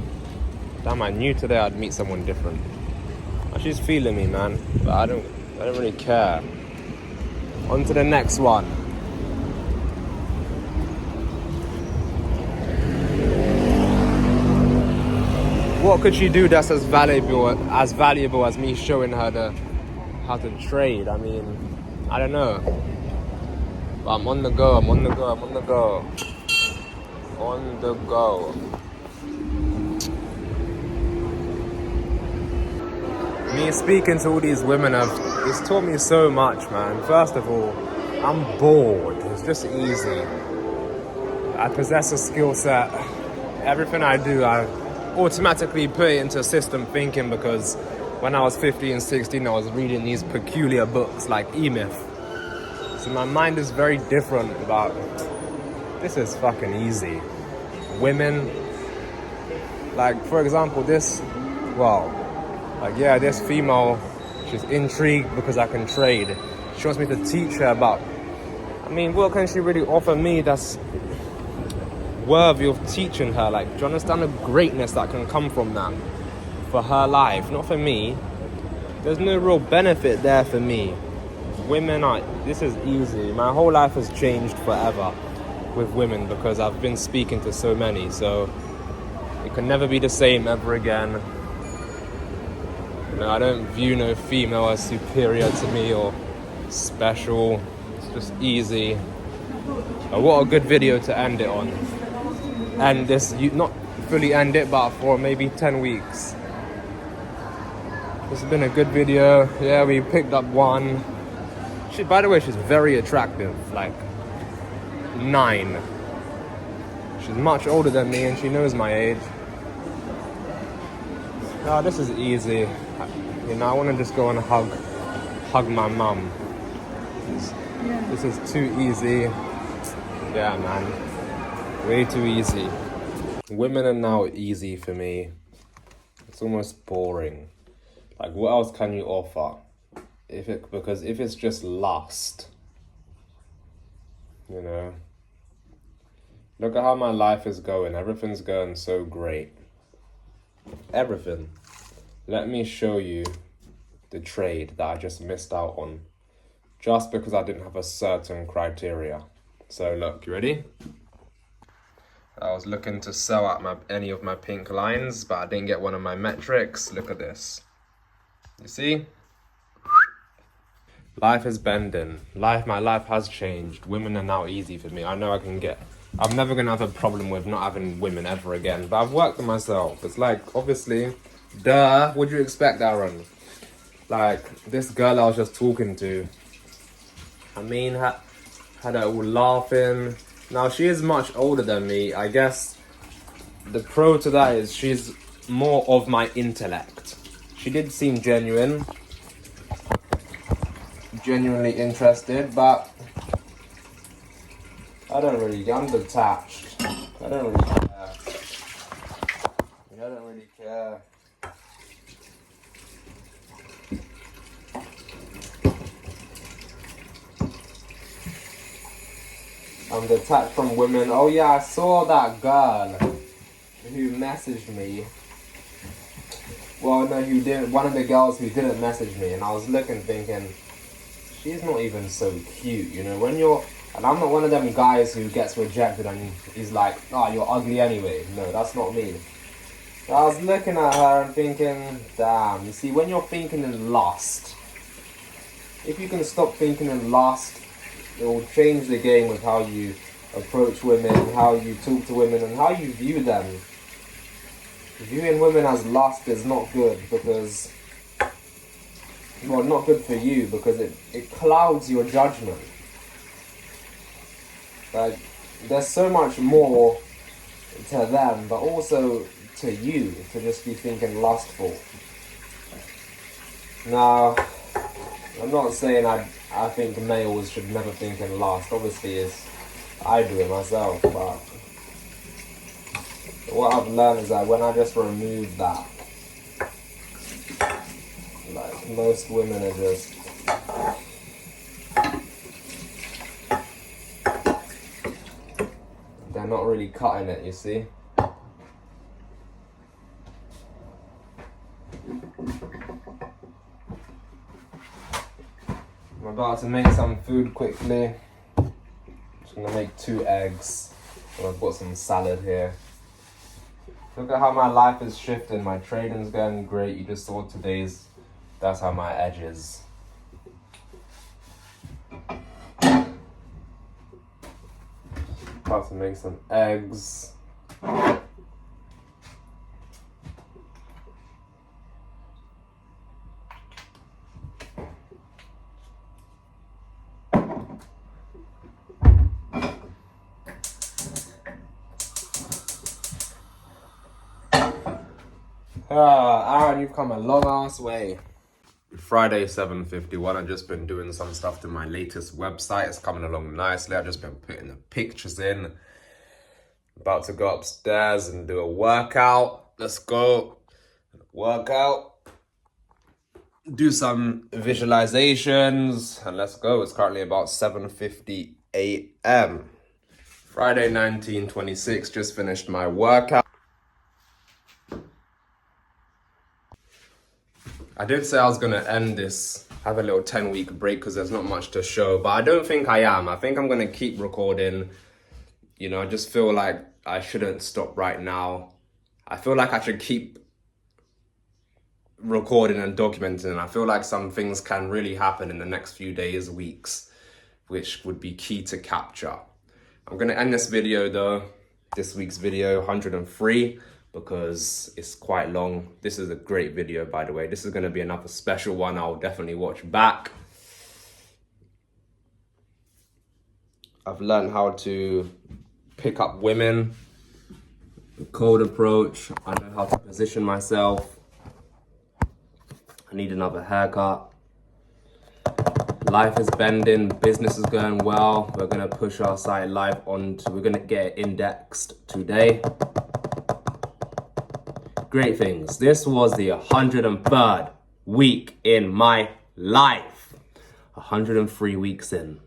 Speaker 1: Damn, I knew today I'd meet someone different. She's feeling me, man, but I don't really care. On to the next one. What could she do that's as valuable as me showing her how to trade? I mean, I don't know. But I'm on the go. On the go. Me speaking to all these women, it's taught me so much, man. First of all, I'm bored. It's just easy. I possess a skill set. Everything I do, I automatically put it into system thinking, because when I was 15, 16, I was reading these peculiar books like E-Myth. So my mind is very different about, this is fucking easy. Women, like, for example, this female, she's intrigued because I can trade. She wants me to teach her about, I mean, what can she really offer me that's worthy of teaching her? Like, do you understand the greatness that can come from that for her life? Not for me, there's no real benefit there for me. Women are, this is easy. My whole life has changed forever with women because I've been speaking to so many, so it can never be the same ever again. You know, I don't view no female as superior to me or special. It's just easy. What a good video to end it on. And this, you not fully end it, but for maybe 10 weeks. This has been a good video. Yeah, we picked up one. She, by the way, she's very attractive, like 9. She's much older than me and she knows my age. Oh, this is easy. You know, I want to just go and hug my mum. This is too easy. Yeah, man. Way too easy. Women are now easy for me. It's almost boring. Like, what else can you offer? Because if it's just lust, you know. Look at how my life is going. Everything's going so great. Everything. Let me show you the trade that I just missed out on. Just because I didn't have a certain criteria. So look, you ready? I was looking to sell out any of my pink lines, but I didn't get one of my metrics. Look at this. You see? Life is bending. My life has changed. Women are now easy for me. I know I'm never gonna have a problem with not having women ever again, but I've worked on myself. It's like, obviously, duh, what'd you expect, Aaron? Like, this girl I was just talking to, I mean, had her all laughing. Now, she is much older than me. I guess the pro to that is she's more of my intellect. She did seem genuinely interested, but I'm detached. I don't really care. I don't really care. I'm detached from women. Oh yeah, I saw that girl who messaged me. Well, no, who didn't. One of the girls who didn't message me, and I was looking, thinking, she's not even so cute, you know. And I'm not one of them guys who gets rejected and he's like, oh, you're ugly anyway. No, that's not me. So I was looking at her and thinking, damn. You see, when you're thinking in lust, if you can stop thinking in lust, it will change the game with how you approach women, how you talk to women, and how you view them. Viewing women as lust is not good because, well, not good for you because it clouds your judgment. Like, there's so much more to them, but also to you, to just be thinking lustful. Now, I'm not saying I think males should never think in lust. Obviously, I do it myself, but what I've learned is that when I just remove that, like, most women are just they're not really cutting it, you see. I'm about to make some food quickly. Just gonna make 2 eggs. And I've got some salad here. Look at how my life is shifting. My trading's going great. You just saw today's. That's how my edge is. About to make some eggs. Aaron, you've come a long ass way. Friday 7:51. I've just been doing some stuff to my latest website. It's coming along nicely. I've just been putting the pictures in. About to go upstairs and do a workout. Let's go. Workout. Do some visualizations and let's go. It's currently about 7:50 a.m. Friday 1926. Just finished my workout. I did say I was gonna end this, have a little 10-week break because there's not much to show, but I don't think I am. I think I'm gonna keep recording. You know, I just feel like I shouldn't stop right now. I feel like I should keep recording and documenting, and I feel like some things can really happen in the next few days, weeks, which would be key to capture. I'm gonna end this video though, this week's video, 103, because it's quite long. This is a great video, by the way. This is gonna be another special one I'll definitely watch back. I've learned how to pick up women, the cold approach. I know how to position myself. I need another haircut. Life is bending, business is going well. We're gonna push our site live we're gonna get it indexed today. Great things. This was the 103rd week in my life. 103 weeks in.